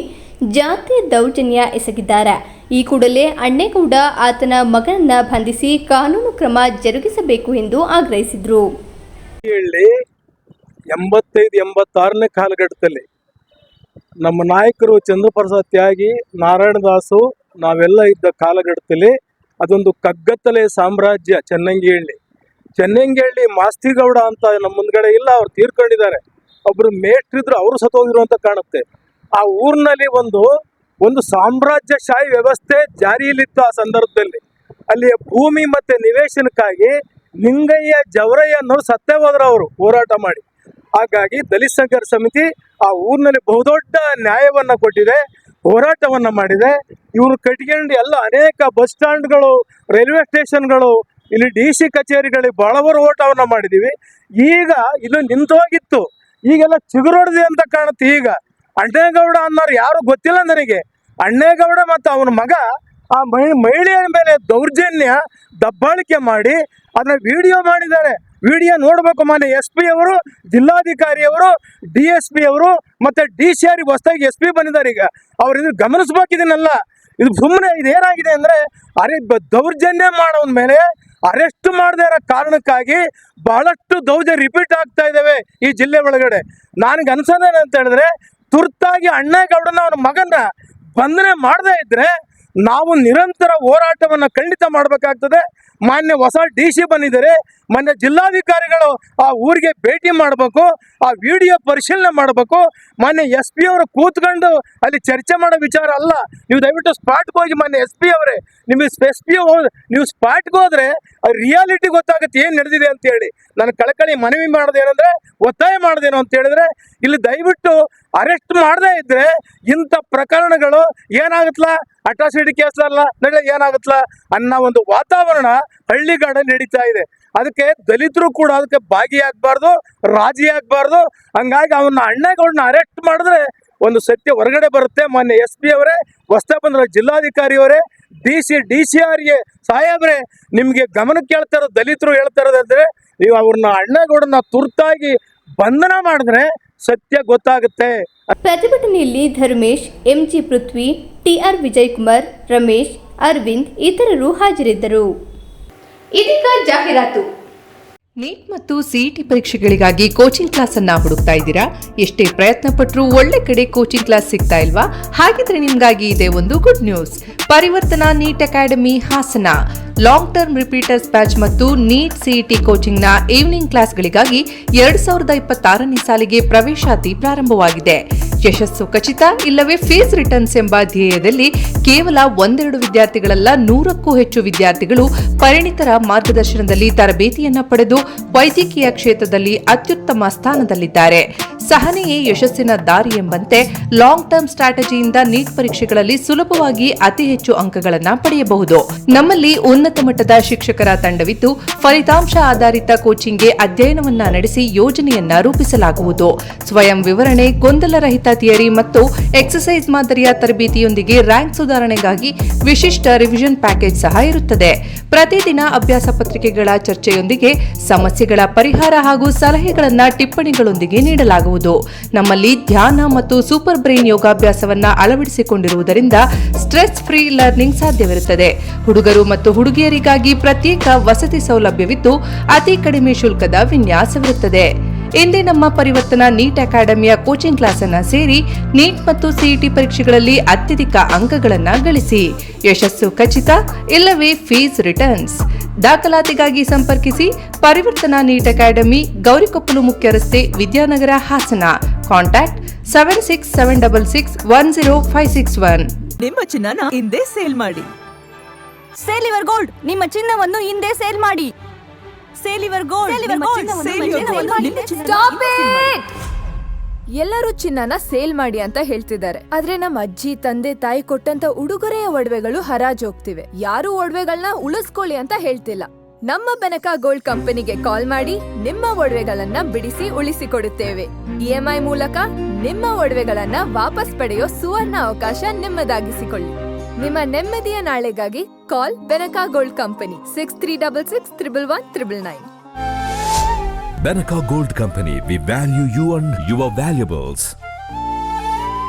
ಜಾತಿ ದೌರ್ಜನ್ಯ ಎಸಗಿದ್ದಾರೆ. ಈ ಕೂಡಲೇ ಅಣ್ಣೇಗೌಡ ಆತನ ಮಗನನ್ನ ಬಂಧಿಸಿ ಕಾನೂನು ಕ್ರಮ ಜರುಗಿಸಬೇಕು ಎಂದು ಆಗ್ರಹಿಸಿದರು. 85-86ನೇ ಕಾಲಘಟ್ಟದಲ್ಲಿ ನಮ್ಮ ನಾಯಕರು ಚಂದ್ರಪ್ರಸಾದ್ ತ್ಯಾಗಿ, ನಾರಾಯಣದಾಸು ನಾವೆಲ್ಲ ಇದ್ದ ಕಾಲಘಟ್ಟದಲ್ಲಿ ಅದೊಂದು ಕಗ್ಗತ್ತಲೆ ಸಾಮ್ರಾಜ್ಯ. ಚನ್ನಂಗಿಹಳ್ಳಿ ಮಾಸ್ತಿಗೌಡ ಅಂತ ನಮ್ಮ ಮುಂದ್ಗಡೆ ಇಲ್ಲ, ಅವ್ರು ತೀರ್ಕೊಂಡಿದ್ದಾರೆ. ಒಬ್ರು ಮೇಷ್ಟ್ರಿದ್ರು, ಅವರು ಸತ್ತೋಗಿರುವಂತ ಕಾಣುತ್ತೆ. ಆ ಊರಿನಲ್ಲಿ ಒಂದು ಸಾಮ್ರಾಜ್ಯಶಾಹಿ ವ್ಯವಸ್ಥೆ ಜಾರಿಯಲ್ಲಿತ್ತು. ಆ ಸಂದರ್ಭದಲ್ಲಿ ಅಲ್ಲಿಯ ಭೂಮಿ ಮತ್ತೆ ನಿವೇಶನಕ್ಕಾಗಿ ನಿಂಗಯ್ಯ ಜವರಯ್ಯ ಅನ್ನೋರು ಸತ್ತೇ ಹೋದ್ರು, ಅವರು ಹೋರಾಟ ಮಾಡಿ. ಹಾಗಾಗಿ ದಲಿತ ಸಂಘರ್ಷ ಸಮಿತಿ ಆ ಊರಿನಲ್ಲಿ ಬಹುದೊಡ್ಡ ನ್ಯಾಯವನ್ನ ಕೊಟ್ಟಿದೆ, ಹೋರಾಟವನ್ನ ಮಾಡಿದೆ. ಇವರು ಕಟ್ಕೊಂಡು ಎಲ್ಲ ಅನೇಕ ಬಸ್ ಸ್ಟ್ಯಾಂಡ್ಗಳು, ರೈಲ್ವೆ ಸ್ಟೇಷನ್ಗಳು, ಇಲ್ಲಿ DC ಕಚೇರಿಗಳಿಗೆ ಬಹಳ ಹೋರಾಟವನ್ನ ಮಾಡಿದೀವಿ. ಈಗ ಇದು ನಿಂತೋಗಿತ್ತು, ಈಗೆಲ್ಲ ಚಿಗುರೊಡ್ದೆ ಅಂತ ಕಾಣುತ್ತೆ. ಈಗ ಅಣ್ಣೇಗೌಡ ಅನ್ನೋರು ಯಾರು ಗೊತ್ತಿಲ್ಲ ನನಗೆ. ಅಣ್ಣೇಗೌಡ ಮತ್ತು ಅವನ ಮಗ ಆ ಮಹಿಳೆಯರ ಮೇಲೆ ದೌರ್ಜನ್ಯ ದಬ್ಬಾಳಿಕೆ ಮಾಡಿ ಅದನ್ನ ವಿಡಿಯೋ ಮಾಡಿದ್ದಾರೆ. ವಿಡಿಯೋ ನೋಡ್ಬೇಕು. ಮಾನ್ಯ SP ಅವರು, ಜಿಲ್ಲಾಧಿಕಾರಿಯವರು, DSP ಅವರು ಮತ್ತೆ DCR ಹೊಸದಾಗಿ SP ಬಂದಿದ್ದಾರೆ. ಈಗ ಅವ್ರು ಇದು ಗಮನಿಸ್ಬೇಕಿದನ್ನೆಲ್ಲ. ಇದು ಸುಮ್ಮನೆ ಇದೇನಾಗಿದೆ ಅಂದ್ರೆ ದೌರ್ಜನ್ಯ ಮಾಡೋನ್ ಮೇಲೆ ಅರೆಸ್ಟ್ ಮಾಡದೇ ಇರೋ ಕಾರಣಕ್ಕಾಗಿ ಬಹಳಷ್ಟು ದೌರ್ಜನ್ಯ ರಿಪೀಟ್ ಆಗ್ತಾ ಇದ್ದಾವೆ ಈ ಜಿಲ್ಲೆ ಒಳಗಡೆ. ನನಗೆ ಅನ್ಸೋದೇನು ಅಂತ ಹೇಳಿದ್ರೆ, ತುರ್ತಾಗಿ ಅಣ್ಣೇಗೌಡನ ಅವನ ಮಗನ ಬಂಧನೆ ಮಾಡದೇ ಇದ್ರೆ ನಾವು ನಿರಂತರ ಹೋರಾಟವನ್ನು ಖಂಡಿತ ಮಾಡಬೇಕಾಗ್ತದೆ. ಮಾನ್ಯ ಹೊಸ DC ಬಂದಿದ್ದಾರೆ, ಮಾನ್ಯ ಜಿಲ್ಲಾಧಿಕಾರಿಗಳು ಆ ಊರಿಗೆ ಭೇಟಿ ಮಾಡಬೇಕು, ಆ ವಿಡಿಯೋ ಪರಿಶೀಲನೆ ಮಾಡಬೇಕು. ಮಾನ್ಯ SP ಅವರು ಕೂತ್ಕೊಂಡು ಅಲ್ಲಿ ಚರ್ಚೆ ಮಾಡೋ ವಿಚಾರ ಅಲ್ಲ. ನೀವು ದಯವಿಟ್ಟು ಸ್ಪಾಟ್ಗೆ ಹೋಗಿ. ಮಾನ್ಯ SP ಅವರೇ, ನಿಮಗೆ ನೀವು ಸ್ಪಾಟ್ಗೆ ಹೋದ್ರೆ ರಿಯಾಲಿಟಿ ಗೊತ್ತಾಗುತ್ತೆ ಏನು ನಡೆದಿದೆ ಅಂತ ಹೇಳಿ. ನಾನು ಕಳಕಳಿ ಮನವಿ ಮಾಡೋದೇನೆಂದ್ರೆ, ಒತ್ತಾಯ ಮಾಡೋದೇನು ಅಂತ ಹೇಳಿದ್ರೆ, ಇಲ್ಲಿ ದಯವಿಟ್ಟು ಅರೆಸ್ಟ್ ಮಾಡದೇ ಇದ್ರೆ ಇಂಥ ಪ್ರಕರಣಗಳು ಏನಾಗುತ್ತಲ್ಲ, ಅಟ್ರಾಸಿಟಿ ಕೇಸ್ ಅಲ್ಲ ಏನಾಗುತ್ತಲ್ಲ ಅನ್ನೋ ಒಂದು ವಾತಾವರಣ ಹಳ್ಳಿಗಾಡ ನಡೀತಾ ಇದೆ. ಅದಕ್ಕೆ ದಲಿತರು ಕೂಡ ಅದಕ್ಕೆ ಭಾಗಿಯಾಗಬಾರ್ದು, ರಾಜಿಯಾಗಬಾರ್ದು. ಹಂಗಾಗಿ ಅವನ್ನ ಅಣ್ಣೇಗೌಡನ ಅರೆಸ್ಟ್ ಮಾಡಿದ್ರೆ ಒಂದು ಸತ್ಯ ಹೊರಗಡೆ ಬರುತ್ತೆ. ಮಾನ್ಯ SP ಅವರೇ, ಹೊಸ ಬಂದ್ರ ಜಿಲ್ಲಾಧಿಕಾರಿಯವರೇ, DCRಗೆ ಸಾಹೇಬ್ರೆ, ನಿಮಗೆ ಗಮನಕ್ಕೆ ಹೇಳ್ತಾ ಇರೋದು ದಲಿತರು ಹೇಳ್ತಾ ಇರೋದಂದ್ರೆ, ನೀವು ಅವ್ರನ್ನ ಅಣ್ಣೇಗೌಡನ ತುರ್ತಾಗಿ ಬಂಧನ ಮಾಡಿದ್ರೆ ಸತ್ಯ ಗೊತ್ತಾಗುತ್ತೆ. ಪ್ರತಿಭಟನೆಯಲ್ಲಿ ಧರ್ಮೇಶ್, MG ಪೃಥ್ವಿ, TR ವಿಜಯಕುಮಾರ್, ರಮೇಶ್, ಅರವಿಂದ್ ಇತರರು ಹಾಜರಿದ್ದರು. ಇದೀಗ ಜಾಹೀರಾತು. ನೀಟ್ ಮತ್ತು CET ಪರೀಕ್ಷೆಗಳಿಗಾಗಿ ಕೋಚಿಂಗ್ ಕ್ಲಾಸ್ ಅನ್ನ ಹುಡುಕ್ತಾ ಇದ್ದೀರಾ? ಎಷ್ಟೇ ಪ್ರಯತ್ನ ಪಟ್ಟರೂ ಒಳ್ಳೆ ಕಡೆ ಕೋಚಿಂಗ್ ಕ್ಲಾಸ್ ಸಿಗ್ತಾ ಇಲ್ವಾ? ಹಾಗಿದ್ರೆ ನಿಮ್ಗಾಗಿ ಇದೆ ಒಂದು ಗುಡ್ ನ್ಯೂಸ್. ಪರಿವರ್ತನಾ neat academy Hassan long term repeaters batch ಮತ್ತು ನೀಟ್ CET ಕೋಚಿಂಗ್ ನ ಈವ್ನಿಂಗ್ ಕ್ಲಾಸ್ಗಳಿಗಾಗಿ 2026ನೇ ಸಾಲಿಗೆ ಪ್ರವೇಶಾತಿ ಪ್ರಾರಂಭವಾಗಿದೆ. ಯಶಸ್ಸು ಖಚಿತ ಇಲ್ಲವೇ ಫೀಸ್ ರಿಟರ್ನ್ಸ್ ಎಂಬ ಧ್ಯೇಯದಲ್ಲಿ ಕೇವಲ 1-2 ವಿದ್ಯಾರ್ಥಿಗಳಲ್ಲ, 100ಕ್ಕೂ ಹೆಚ್ಚು ವಿದ್ಯಾರ್ಥಿಗಳು ಪರಿಣಿತರ ಮಾರ್ಗದರ್ಶನದಲ್ಲಿ ತರಬೇತಿಯನ್ನ ಪಡೆದು ವೈದ್ಯಕೀಯ ಕ್ಷೇತ್ರದಲ್ಲಿ ಅತ್ಯುತ್ತಮ ಸ್ಥಾನದಲ್ಲಿದ್ದಾರೆ. ಸಹನೆಯೇ ಯಶಸ್ಸಿನ ದಾರಿ ಎಂಬಂತೆ ಲಾಂಗ್ ಟರ್ಮ್ ಸ್ಟ್ರಾಟಜಿಯಿಂದ ನೀಟ್ ಪರೀಕ್ಷೆಗಳಲ್ಲಿ ಸುಲಭವಾಗಿ ಅತಿ ಹೆಚ್ಚು ಅಂಕಗಳನ್ನು ಪಡೆಯಬಹುದು. ನಮ್ಮಲ್ಲಿ ಉನ್ನತ ಮಟ್ಟದ ಶಿಕ್ಷಕರ ತಂಡವಿದ್ದು ಫಲಿತಾಂಶ ಆಧಾರಿತ ಕೋಚಿಂಗ್ಗೆ ಅಧ್ಯಯನವನ್ನ ನಡೆಸಿ ಯೋಜನೆಯನ್ನ ರೂಪಿಸಲಾಗುವುದು. ಸ್ವಯಂ ವಿವರಣೆ, ಗೊಂದಲರಹಿತ ಥಿಯರಿ ಮತ್ತು ಎಕ್ಸರ್ಸೈಸ್ ಮಾದರಿಯ ತರಬೇತಿಯೊಂದಿಗೆ ರ್ಯಾಂಕ್ ಸುಧಾರಣೆಗಾಗಿ ವಿಶಿಷ್ಟ ರಿವಿಷನ್ ಪ್ಯಾಕೇಜ್ ಸಹ ಇರುತ್ತದೆ. ಪ್ರತಿದಿನ ಅಭ್ಯಾಸ ಪತ್ರಿಕೆಗಳ ಚರ್ಚೆಯೊಂದಿಗೆ ಸಮಸ್ಯೆಗಳ ಪರಿಹಾರ ಹಾಗೂ ಸಲಹೆಗಳನ್ನು ಟಿಪ್ಪಣಿಗಳೊಂದಿಗೆ ನೀಡಲಾಗುವುದು. ನಮ್ಮಲ್ಲಿ ಧ್ಯಾನ ಮತ್ತು ಸೂಪರ್ ಬ್ರೈನ್ ಯೋಗಾಭ್ಯಾಸವನ್ನ ಅಳವಡಿಸಿಕೊಂಡಿರುವುದರಿಂದ ಸ್ಟ್ರೆಸ್ ಫ್ರೀ ಲರ್ನಿಂಗ್ ಸಾಧ್ಯವಿರುತ್ತದೆ. ಹುಡುಗರು ಮತ್ತು ಹುಡುಗಿಯರಿಗಾಗಿ ಪ್ರತ್ಯೇಕ ವಸತಿ ಸೌಲಭ್ಯವಿದ್ದು ಅತಿ ಕಡಿಮೆ ಶುಲ್ಕದ ವಿನ್ಯಾಸವಿರುತ್ತದೆ. ಇಂದೇ ನಮ್ಮ ಪರಿವರ್ತನಾ ನೀಟ್ ಅಕಾಡೆಮಿಯ ಕೋಚಿಂಗ್ ಕ್ಲಾಸ್ ಅನ್ನು ಸೇರಿ ನೀಟ್ ಮತ್ತು ಸಿಇಟಿ ಪರೀಕ್ಷೆಗಳಲ್ಲಿ ಅತ್ಯಧಿಕ ಅಂಕಗಳನ್ನು ಗಳಿಸಿ. ಯಶಸ್ಸು ಖಚಿತ, ಇಲ್ಲವೇ ಫೀಸ್ ರಿಟರ್ನ್ಸ್. ದಾಖಲಾತಿಗಾಗಿ ಸಂಪರ್ಕಿಸಿ ಪರಿವರ್ತನಾ ನೀಟ್ ಅಕಾಡೆಮಿ, ಗೌರಿಕೊಪ್ಪಲು ಮುಖ್ಯ ರಸ್ತೆ, ವಿದ್ಯಾನಗರ, ಹಾಸನ. ಕಾಂಟ್ಯಾಕ್ಟ್ 7676610561. ನಿಮ್ಮ ಚಿನ್ನನ ಹಿಂದೆ ಸೇಲ್ ಮಾಡಿ. ಸೇಲ್ ಯುವರ್ ಗೋಲ್ಡ್, ನಿಮ್ಮ ಚಿನ್ನವನ್ನು ಹಿಂದೆ ಸೇಲ್ ಮಾಡಿ. ಸೇಲ್ ಯುವರ್ ಗೋಲ್ಡ್, ಎಲ್ಲರೂ ಚಿನ್ನನ ಸೇಲ್ ಮಾಡಿ ಅಂತ ಹೇಳ್ತಿದ್ದಾರೆ. ಆದ್ರೆ ನಮ್ಮ ಅಜ್ಜಿ, ತಂದೆ, ತಾಯಿ ಕೊಟ್ಟಂತ ಉಡುಗೊರೆಯ ಒಡವೆಗಳು ಹರಾಜೋಗ್ತಿವೆ. ಯಾರು ಒಡವೆಗಳನ್ನ ಉಳಿಸ್ಕೊಳ್ಳಿ ಅಂತ ಹೇಳ್ತಿಲ್ಲ. ನಮ್ಮ ಬೆನಕ ಗೋಲ್ಡ್ ಕಂಪನಿಗೆ ಕಾಲ್ ಮಾಡಿ ನಿಮ್ಮ ಒಡವೆಗಳನ್ನ ಬಿಡಿಸಿ ಉಳಿಸಿಕೊಡುತ್ತೇವೆ. EMI ಮೂಲಕ ನಿಮ್ಮ ಒಡವೆಗಳನ್ನ ವಾಪಸ್ ಪಡೆಯೋ ಸುವರ್ಣ ಅವಕಾಶ ನಿಮ್ಮದಾಗಿಸಿಕೊಳ್ಳಿ. ನಿಮ್ಮ ನೆಮ್ಮದಿಯ ನಾಳೆಗಾಗಿ call Benaka Gold Company 6366111199. Benaka Gold Company, we value you and your valuables.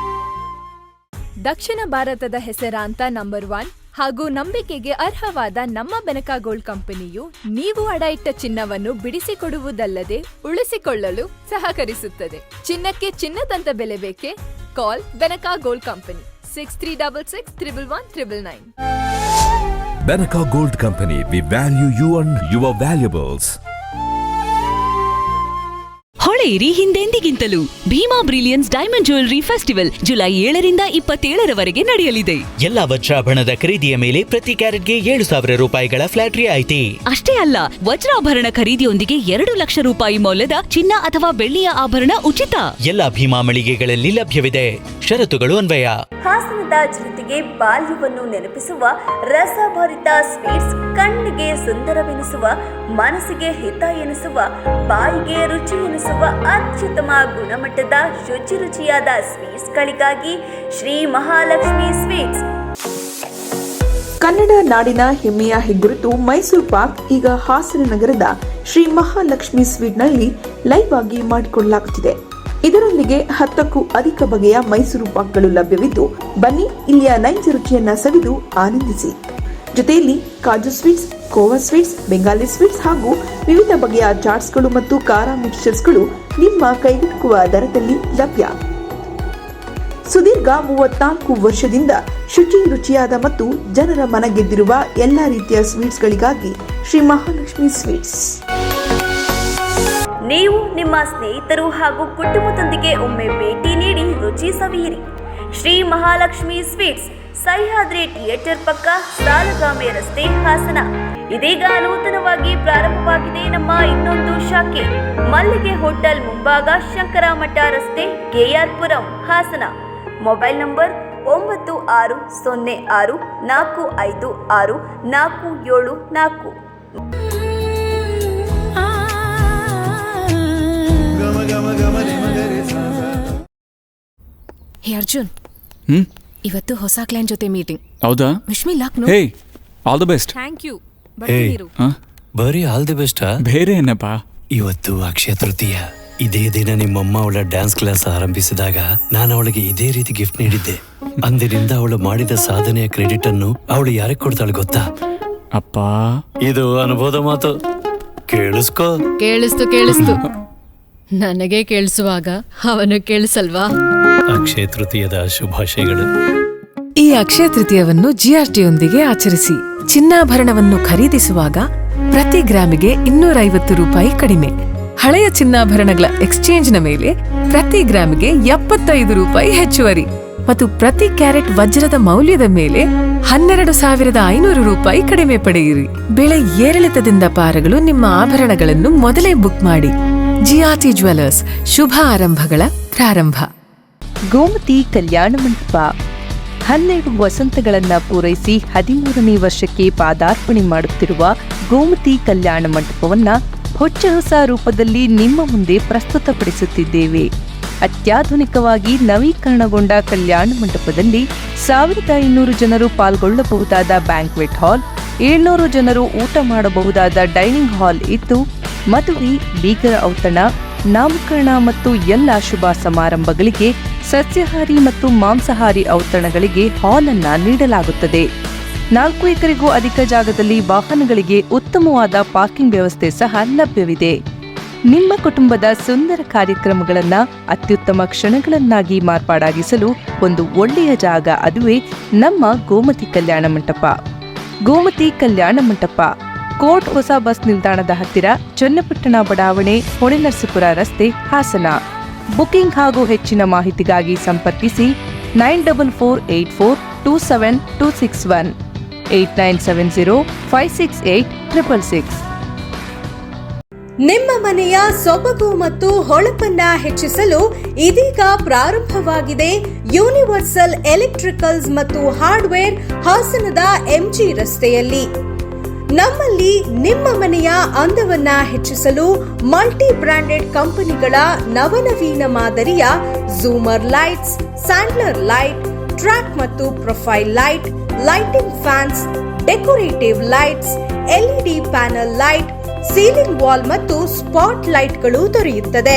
ದಕ್ಷಿಣ ಭಾರತದ ಹೆಸರಾಂತ ನಂಬರ್ 1 ಹಾಗೂ ನಂಬಿಕೆಗೆ ಅರ್ಹವಾದ ನಮ್ಮ ಬೆನಕ ಗೋಲ್ಡ್ ಕಂಪನಿಯು ನೀವು ಅಡ ಇಟ್ಟ ಚಿನ್ನವನ್ನು ಬಿಡಿಸಿಕೊಡುವುದಲ್ಲದೆ ಉಳಿಸಿಕೊಳ್ಳಲು ಸಹಕರಿಸುತ್ತದೆ. ಚಿನ್ನಕ್ಕೆ ಚಿನ್ನದಂತ ಬೆಲೆ ಬೇಕೆ? Call Benaka Gold Company 6366111199. Benaka Gold Company, we value you and your valuables. ಹೊಳೆಯಿರಿ ಹಿಂದೆಂದಿಗಿಂತಲೂ Bhima brilliance diamond jewellery festival July 7ರಿಂದ 27ರವರೆಗೆ ನಡೆಯಲಿದೆ. ಎಲ್ಲ ವಜ್ರಾಭರಣದ ಖರೀದಿಯ ಮೇಲೆ ಪ್ರತಿ ಕ್ಯಾರೆಟ್ಗೆ 7,000 ರೂಪಾಯಿಗಳ ಫ್ಲಾಟ್ ರಿಯಾಯಿತಿ. ಅಷ್ಟೇ ಅಲ್ಲ, ವಜ್ರಾಭರಣ ಖರೀದಿಯೊಂದಿಗೆ 2 ಲಕ್ಷ ರೂಪಾಯಿ ಮೌಲ್ಯದ ಚಿನ್ನ ಅಥವಾ ಬೆಳ್ಳಿಯ ಆಭರಣ ಉಚಿತ. ಎಲ್ಲ ಭೀಮಾ ಮಳಿಗೆಗಳಲ್ಲಿ ಲಭ್ಯವಿದೆ. ಷರತ್ತುಗಳು ಅನ್ವಯ. ಹಾಸನದ ಜನತೆಗೆ ಬಾಲ್ಯವನ್ನು ನೆನಪಿಸುವ ರಸಭರಿತ ಸ್ವೀಟ್ಸ್, ಕಣ್ಣಿಗೆ ಸುಂದರವೆನಿಸುವ, ಮನಸ್ಸಿಗೆ ಹಿತ ಎನಿಸುವ, ಬಾಯಿಗೆ ರುಚಿ ಎನಿಸುವ ಅತ್ಯುತ್ತಮ ಗುಣಮಟ್ಟದ ರುಚಿಯಾದ ಸ್ವೀಟ್ಸ್ಗಳಿಗಾಗಿ ಶ್ರೀ ಮಹಾಲಕ್ಷ್ಮಿ ಸ್ವೀಟ್ಸ್. ಕನ್ನಡ ನಾಡಿನ ಹೆಮ್ಮೆಯ ಹೆಗ್ಗುರುತು ಮೈಸೂರು ಪಾಕ್ ಈಗ ಹಾಸನ ನಗರದ ಶ್ರೀ ಮಹಾಲಕ್ಷ್ಮಿ ಸ್ವೀಟ್ನಲ್ಲಿ ಲೈವ್ ಆಗಿ ಮಾಡಿಕೊಳ್ಳಲಾಗುತ್ತಿದೆ. ಇದರೊಂದಿಗೆ 10ಕ್ಕೂ ಅಧಿಕ ಬಗೆಯ ಮೈಸೂರು ಪಾಕ್ಗಳು ಲಭ್ಯವಿದ್ದು, ಬನ್ನಿ ಇಲ್ಲಿಯ ನೈಜ ರುಚಿಯನ್ನ ಸವಿದು ಆನಂದಿಸಿ. ಜೊತೆಯಲ್ಲಿ ಕಾಜು sweets, khoa sweets, Bengali sweets ಹಾಗೂ ವಿವಿಧ ಬಗೆಯ ಚಾಟ್ಸ್ಗಳು ಮತ್ತು ಖಾರ ಮಿಕ್ಸ್ಚರ್ಸ್ಗಳು ನಿಮ್ಮ ಕೈಗೆಟುಕುವ ದರದಲ್ಲಿ ಲಭ್ಯ. ಸುದೀರ್ಘ 34 ವರ್ಷದಿಂದ ಶುಚಿ, ರುಚಿಯಾದ ಮತ್ತು ಜನರ ಮನ ಗೆದ್ದಿರುವ ಎಲ್ಲ ರೀತಿಯ ಸ್ವೀಟ್ಸ್ಗಳಿಗಾಗಿ ಶ್ರೀ ಮಹಾಲಕ್ಷ್ಮಿ ಸ್ವೀಟ್ಸ್. ನೀವು ನಿಮ್ಮ ಸ್ನೇಹಿತರು ಹಾಗೂ ಕುಟುಂಬದೊಂದಿಗೆ ಒಮ್ಮೆ ಭೇಟಿ ನೀಡಿ ರುಚಿ ಸವಿಯಿರಿ. ಶ್ರೀ ಮಹಾಲಕ್ಷ್ಮಿ ಸ್ವೀಟ್ಸ್, ಸಹ್ಯಾದ್ರಿ ಥಿಯೇಟರ್ ಪಕ್ಕ, ಸಾಲಗಾಮೆ ರಸ್ತೆ, ಹಾಸನ. ಇದೀಗ ನೂತನವಾಗಿ ಪ್ರಾರಂಭವಾಗಿದೆ ನಮ್ಮ ಇನ್ನೊಂದು ಶಾಖೆ, ಮಲ್ಲಿಗೆ ಹೋಟೆಲ್ ಮುಂಭಾಗ, ಶಂಕರಮಠ ರಸ್ತೆ, KR Puram, Hassan. Mobile number 9604566474. Hey Arjun, ಇವತ್ತು ಹೊಸ ಕ್ಲೈಂಟ್ ಜೊತೆ ಮೀಟಿಂಗ್. ಹೌದಾ? Wish me luck. Hey, all the best. Thank you. ಬರೀ ಆಲ್ ದಿ ಬೆಸ್ಟ್. ಬೇರೆ ಏನಪ್ಪಾ? ಇವತ್ತು ಅಕ್ಷಯ ತೃತೀಯ. ಇದೇ ದಿನ ನಿಮ್ಮಮ್ಮ ಅವಳ ಡ್ಯಾನ್ಸ್ ಕ್ಲಾಸ್ ಆರಂಭಿಸಿದಾಗ ನಾನು ಅವಳಿಗೆ ಇದೇ ರೀತಿ ಗಿಫ್ಟ್ ನೀಡಿದ್ದೆ. ಅಂದಿನಿಂದ ಅವಳು ಮಾಡಿದ ಸಾಧನೆಯ ಕ್ರೆಡಿಟ್ ಅನ್ನು ಅವಳು ಯಾರಿಗೆ ಕೊಡ್ತಾಳೆ ಗೊತ್ತಾ? ಅಪ್ಪ, ಇದು ಅನುಭವದ ಮಾತು. ಕೇಳಿಸ್ಕೋ. ಕೇಳಿಸ್ತು. ನನಗೆ ಕೇಳಿಸುವಾಗ ಅವನು ಕೇಳಿಸಲ್ವಾ? ಅಕ್ಷಯ ತೃತೀಯದ ಶುಭಾಶಯಗಳು. ಈ ಅಕ್ಷಯ ತೃತೀಯವನ್ನು GST ಆಚರಿಸಿ. ಚಿನ್ನಾಭರಣವನ್ನು ಖರೀದಿಸುವಾಗ ಪ್ರತಿ ಗ್ರಾಮಿಗೆ 250 ರೂಪಾಯಿ ಕಡಿಮೆ. ಹಳೆಯ ಚಿನ್ನಾಭರಣಗಳ ಎಕ್ಸ್ಚೇಂಜ್ನ ಮೇಲೆ ಪ್ರತಿ ಗ್ರಾಮಿಗೆ 75 ರೂಪಾಯಿ ಹೆಚ್ಚುವರಿ ಮತ್ತು ಪ್ರತಿ ಕ್ಯಾರೆಟ್ ವಜ್ರದ ಮೌಲ್ಯದ ಮೇಲೆ 12,500 ರೂಪಾಯಿ ಕಡಿಮೆ ಪಡೆಯಿರಿ. ಬೆಲೆ ಏರಿಳಿತದಿಂದ ಪಾರಗಳು ನಿಮ್ಮ ಆಭರಣಗಳನ್ನು ಮೊದಲೇ ಬುಕ್ ಮಾಡಿ. GRT ಜ್ಯುವೆಲರ್ಸ್, ಶುಭ ಆರಂಭಗಳ ಪ್ರಾರಂಭ. ಗೋಮತಿ ಕಲ್ಯಾಣ ಮಂಟಪ 12 ವಸಂತಗಳನ್ನ ಪೂರೈಸಿ 13ನೇ ವರ್ಷಕ್ಕೆ ಪಾದಾರ್ಪಣೆ ಮಾಡುತ್ತಿರುವ ಗೋಮತಿ ಕಲ್ಯಾಣ ಮಂಟಪವನ್ನ ಹೊಚ್ಚ ಹೊಸ ರೂಪದಲ್ಲಿ ನಿಮ್ಮ ಮುಂದೆ ಪ್ರಸ್ತುತಪಡಿಸುತ್ತಿದ್ದೇವೆ. ಅತ್ಯಾಧುನಿಕವಾಗಿ ನವೀಕರಣಗೊಂಡ ಕಲ್ಯಾಣ ಮಂಟಪದಲ್ಲಿ 1,500 ಜನರು ಪಾಲ್ಗೊಳ್ಳಬಹುದಾದ ಬ್ಯಾಂಕ್ವೆಟ್ ಹಾಲ್, 700 ಜನರು ಊಟ ಮಾಡಬಹುದಾದ ಡೈನಿಂಗ್ ಹಾಲ್ ಇದ್ದು, ಮದುವೆ, ಬೀಗರ ಔತಣ, ನಾಮಕರಣ ಮತ್ತು ಎಲ್ಲ ಶುಭ ಸಮಾರಂಭಗಳಿಗೆ ಸಸ್ಯಾಹಾರಿ ಮತ್ತು ಮಾಂಸಾಹಾರಿ ಔತಣಗಳಿಗೆ ಹಾಲ್ ಅನ್ನ ನೀಡಲಾಗುತ್ತದೆ. 4 ಎಕರೆಗೂ ಅಧಿಕ ಜಾಗದಲ್ಲಿ ವಾಹನಗಳಿಗೆ ಉತ್ತಮವಾದ ಪಾರ್ಕಿಂಗ್ ವ್ಯವಸ್ಥೆ ಸಹ ಲಭ್ಯವಿದೆ. ನಿಮ್ಮ ಕುಟುಂಬದ ಸುಂದರ ಕಾರ್ಯಕ್ರಮಗಳನ್ನು ಅತ್ಯುತ್ತಮ ಕ್ಷಣಗಳನ್ನಾಗಿ ಮಾರ್ಪಾಡಾಗಿಸಲು ಒಂದು ಒಳ್ಳೆಯ ಜಾಗ, ಅದುವೇ ನಮ್ಮ ಗೋಮತಿ ಕಲ್ಯಾಣ ಮಂಟಪ. ಗೋಮತಿ ಕಲ್ಯಾಣ ಮಂಟಪ, ಕೋರ್ಟ್ ಹೊಸ ಬಸ್ ನಿಲ್ದಾಣದ ಹತ್ತಿರ, ಚನ್ನಪಟ್ಟಣ ಬಡಾವಣೆ, ಹೊಳೆನರಸೀಪುರ ರಸ್ತೆ, ಹಾಸನ. ಬುಕಿಂಗ್ ಹಾಗೂ ಹೆಚ್ಚಿನ ಮಾಹಿತಿಗಾಗಿ ಸಂಪರ್ಕಿಸಿ 9448427261 8970568666. ನಿಮ್ಮ ಮನೆಯ ಸೊಬಗು ಮತ್ತು ಹೊಳಪನ್ನ ಹೆಚ್ಚಿಸಲು ಇದೀಗ ಪ್ರಾರಂಭವಾಗಿದೆ ಯೂನಿವರ್ಸಲ್ ಎಲೆಕ್ಟ್ರಿಕಲ್ಸ್ ಮತ್ತು ಹಾರ್ಡ್ವೇರ್, ಹಾಸನದ ಎಂಜಿ ರಸ್ತೆಯಲ್ಲಿ. ನಮ್ಮಲ್ಲಿ ನಿಮ್ಮ ಮನೆಯ ಅಂದವನ್ನ ಹೆಚ್ಚಿಸಲು ಮಲ್ಟಿ ಬ್ರಾಂಡೆಡ್ ಕಂಪನಿಗಳ ನವನವೀನ ಮಾದರಿಯ ಝೂಮರ್ ಲೈಟ್ಸ್, ಸ್ಯಾಂಡ್ಲರ್ ಲೈಟ್, ಟ್ರ್ಯಾಕ್ ಮತ್ತು profile light, lighting fans, decorative lights, LED panel light, ceiling wall ಮತ್ತು ಸ್ಪಾಟ್ ಲೈಟ್ಗಳು ದೊರೆಯುತ್ತದೆ.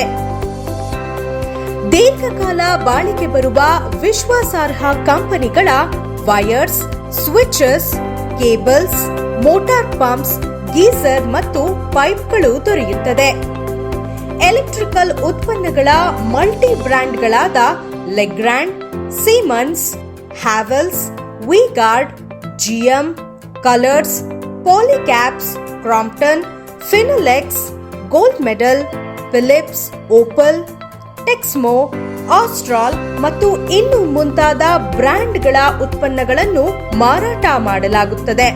ದೀರ್ಘಕಾಲ ಬಾಳಿಕೆ ಬರುವ ವಿಶ್ವಾಸಾರ್ಹ ಕಂಪನಿಗಳ wires, switches, cables, motor pumps, geyser ಮತ್ತು ಪೈಪ್ಗಳು ದೊರೆಯುತ್ತದೆ. ಎಲೆಕ್ಟ್ರಿಕಲ್ ಉತ್ಪನ್ನಗಳ ಮಲ್ಟಿ ಬ್ರ್ಯಾಂಡ್ಗಳಾದ Legrand, Siemens, Havells, V Guard, GM, colours, Polycabs, Crompton, Finolex, Gold Medal, Philips, Opal, Texmo, Astral ಮತ್ತು ಇನ್ನು ಮುಂತಾದ ಬ್ರ್ಯಾಂಡ್ಗಳ ಉತ್ಪನ್ನಗಳನ್ನು ಮಾರಾಟ ಮಾಡಲಾಗುತ್ತದೆ.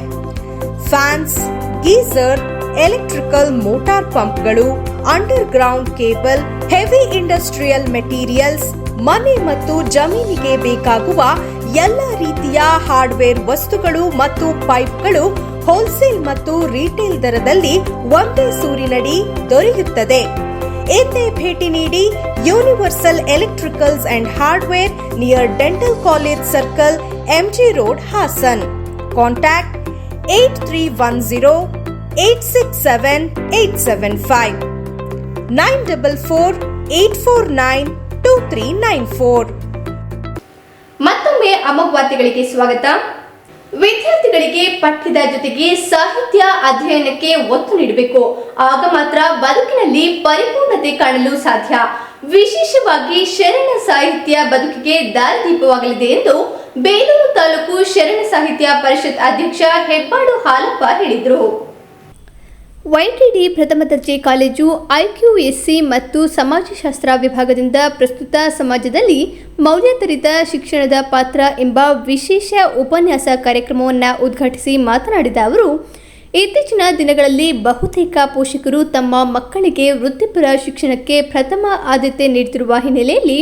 ಫ್ಯಾನ್ಸ್, ಗೀಸರ್, ಎಲೆಕ್ಟ್ರಿಕಲ್ ಮೋಟಾರ್ ಪಂಪ್ಗಳು, under ground cable, heavy industrial materials, ಮನೆ ಮತ್ತು ಜಮೀನಿಗೆ ಬೇಕಾಗುವ ಎಲ್ಲ ರೀತಿಯ ಹಾರ್ಡ್ವೇರ್ ವಸ್ತುಗಳು ಮತ್ತು ಪೈಪ್ಗಳು ಹೋಲ್ಸೇಲ್ ಮತ್ತು ರಿಟೇಲ್ ದರದಲ್ಲಿ ಒಂದೇ ಸೂರಿನಡಿ ದೊರೆಯುತ್ತದೆ. ಎಂದೇ ಭೇಟಿ ನೀಡಿ universal electricals and hardware, near dental college circle, MG road, Hassan. Contact 8310867875 944-849-2394. ಮತ್ತೊಮ್ಮೆ ಅಮೋಘ ವಾರ್ತೆಗಳಿಗೆ ಸ್ವಾಗತ. ವಿದ್ಯಾರ್ಥಿಗಳಿಗೆ ಪಠ್ಯದ ಜೊತೆಗೆ ಸಾಹಿತ್ಯ ಅಧ್ಯಯನಕ್ಕೆ ಒತ್ತು ನೀಡಬೇಕು. ಆಗ ಮಾತ್ರ ಬದುಕಿನಲ್ಲಿ ಪರಿಪೂರ್ಣತೆ ಕಾಣಲು ಸಾಧ್ಯ. ವಿಶೇಷವಾಗಿ ಶರಣ ಸಾಹಿತ್ಯ ಬದುಕಿಗೆ ದಾರಿದೀಪವಾಗಲಿದೆ ಎಂದು ಬೇಲೂರು ತಾಲೂಕು ಶರಣ ಸಾಹಿತ್ಯ ಪರಿಷತ್ ಅಧ್ಯಕ್ಷ ಹೆಬ್ಬಾಳು ಹಾಲಪ್ಪ ಹೇಳಿದರು. ವೈಟಿಡಿ ಪ್ರಥಮ ದರ್ಜೆ ಕಾಲೇಜು ಐಕ್ಯೂಎಸ್ಸಿ ಮತ್ತು ಸಮಾಜಶಾಸ್ತ್ರ ವಿಭಾಗದಿಂದ ಪ್ರಸ್ತುತ ಸಮಾಜದಲ್ಲಿ ಮೌಲ್ಯಾಧಾರಿತ ಶಿಕ್ಷಣದ ಪಾತ್ರ ಎಂಬ ವಿಶೇಷ ಉಪನ್ಯಾಸ ಕಾರ್ಯಕ್ರಮವನ್ನು ಉದ್ಘಾಟಿಸಿ ಮಾತನಾಡಿದ ಅವರು, ಇತ್ತೀಚಿನ ದಿನಗಳಲ್ಲಿ ಬಹುತೇಕ ಪೋಷಕರು ತಮ್ಮ ಮಕ್ಕಳಿಗೆ ವೃತ್ತಿಪರ ಶಿಕ್ಷಣಕ್ಕೆ ಪ್ರಥಮ ಆದ್ಯತೆ ನೀಡುತ್ತಿರುವ ಹಿನ್ನೆಲೆಯಲ್ಲಿ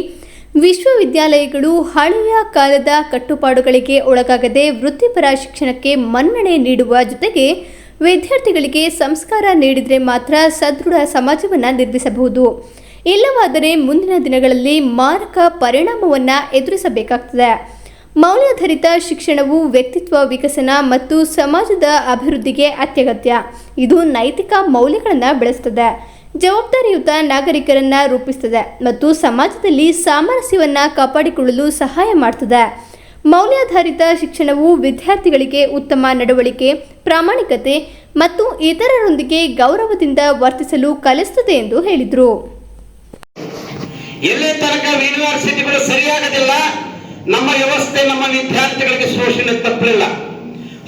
ವಿಶ್ವವಿದ್ಯಾಲಯಗಳು ಹಳೆಯ ಕಾಲದ ಕಟ್ಟುಪಾಡುಗಳಿಗೆ ಒಳಗಾಗದೆ ವೃತ್ತಿಪರ ಶಿಕ್ಷಣಕ್ಕೆ ಮನ್ನಣೆ ನೀಡುವ ಜೊತೆಗೆ ವಿದ್ಯಾರ್ಥಿಗಳಿಗೆ ಸಂಸ್ಕಾರ ನೀಡಿದರೆ ಮಾತ್ರ ಸದೃಢ ಸಮಾಜವನ್ನು ನಿರ್ಮಿಸಬಹುದು. ಇಲ್ಲವಾದರೆ ಮುಂದಿನ ದಿನಗಳಲ್ಲಿ ಮಾರಕ ಪರಿಣಾಮವನ್ನು ಎದುರಿಸಬೇಕಾಗುತ್ತದೆ. ಮೌಲ್ಯಾಧಾರಿತ ಶಿಕ್ಷಣವು ವ್ಯಕ್ತಿತ್ವ ವಿಕಸನ ಮತ್ತು ಸಮಾಜದ ಅಭಿವೃದ್ಧಿಗೆ ಅತ್ಯಗತ್ಯ. ಇದು ನೈತಿಕ ಮೌಲ್ಯಗಳನ್ನು ಬೆಳೆಸುತ್ತದೆ, ಜವಾಬ್ದಾರಿಯುತ ನಾಗರಿಕರನ್ನು ರೂಪಿಸುತ್ತದೆ ಮತ್ತು ಸಮಾಜದಲ್ಲಿ ಸಾಮರಸ್ಯವನ್ನು ಕಾಪಾಡಿಕೊಳ್ಳಲು ಸಹಾಯ ಮಾಡುತ್ತದೆ. ಮೌಲ್ಯಾಧಾರಿತ ಶಿಕ್ಷಣವು ವಿದ್ಯಾರ್ಥಿಗಳಿಗೆ ಉತ್ತಮ ನಡವಳಿಕೆ, ಪ್ರಾಮಾಣಿಕತೆ ಮತ್ತು ಇತರರೊಂದಿಗೆ ಗೌರವದಿಂದ ವರ್ತಿಸಲು ಕಲಿಸುತ್ತದೆ ಎಂದು ಹೇಳಿದರು. ಎಲ್ಲೇ ತನಕ ಯೂನಿವರ್ಸಿಟಿಗಳು ಸರಿಯಾಗದಿಲ್ಲ, ನಮ್ಮ ವ್ಯವಸ್ಥೆ ನಮ್ಮ ವಿದ್ಯಾರ್ಥಿಗಳಿಗೆ ಶೋಷಣೆ ತಪ್ಪಲಿಲ್ಲ.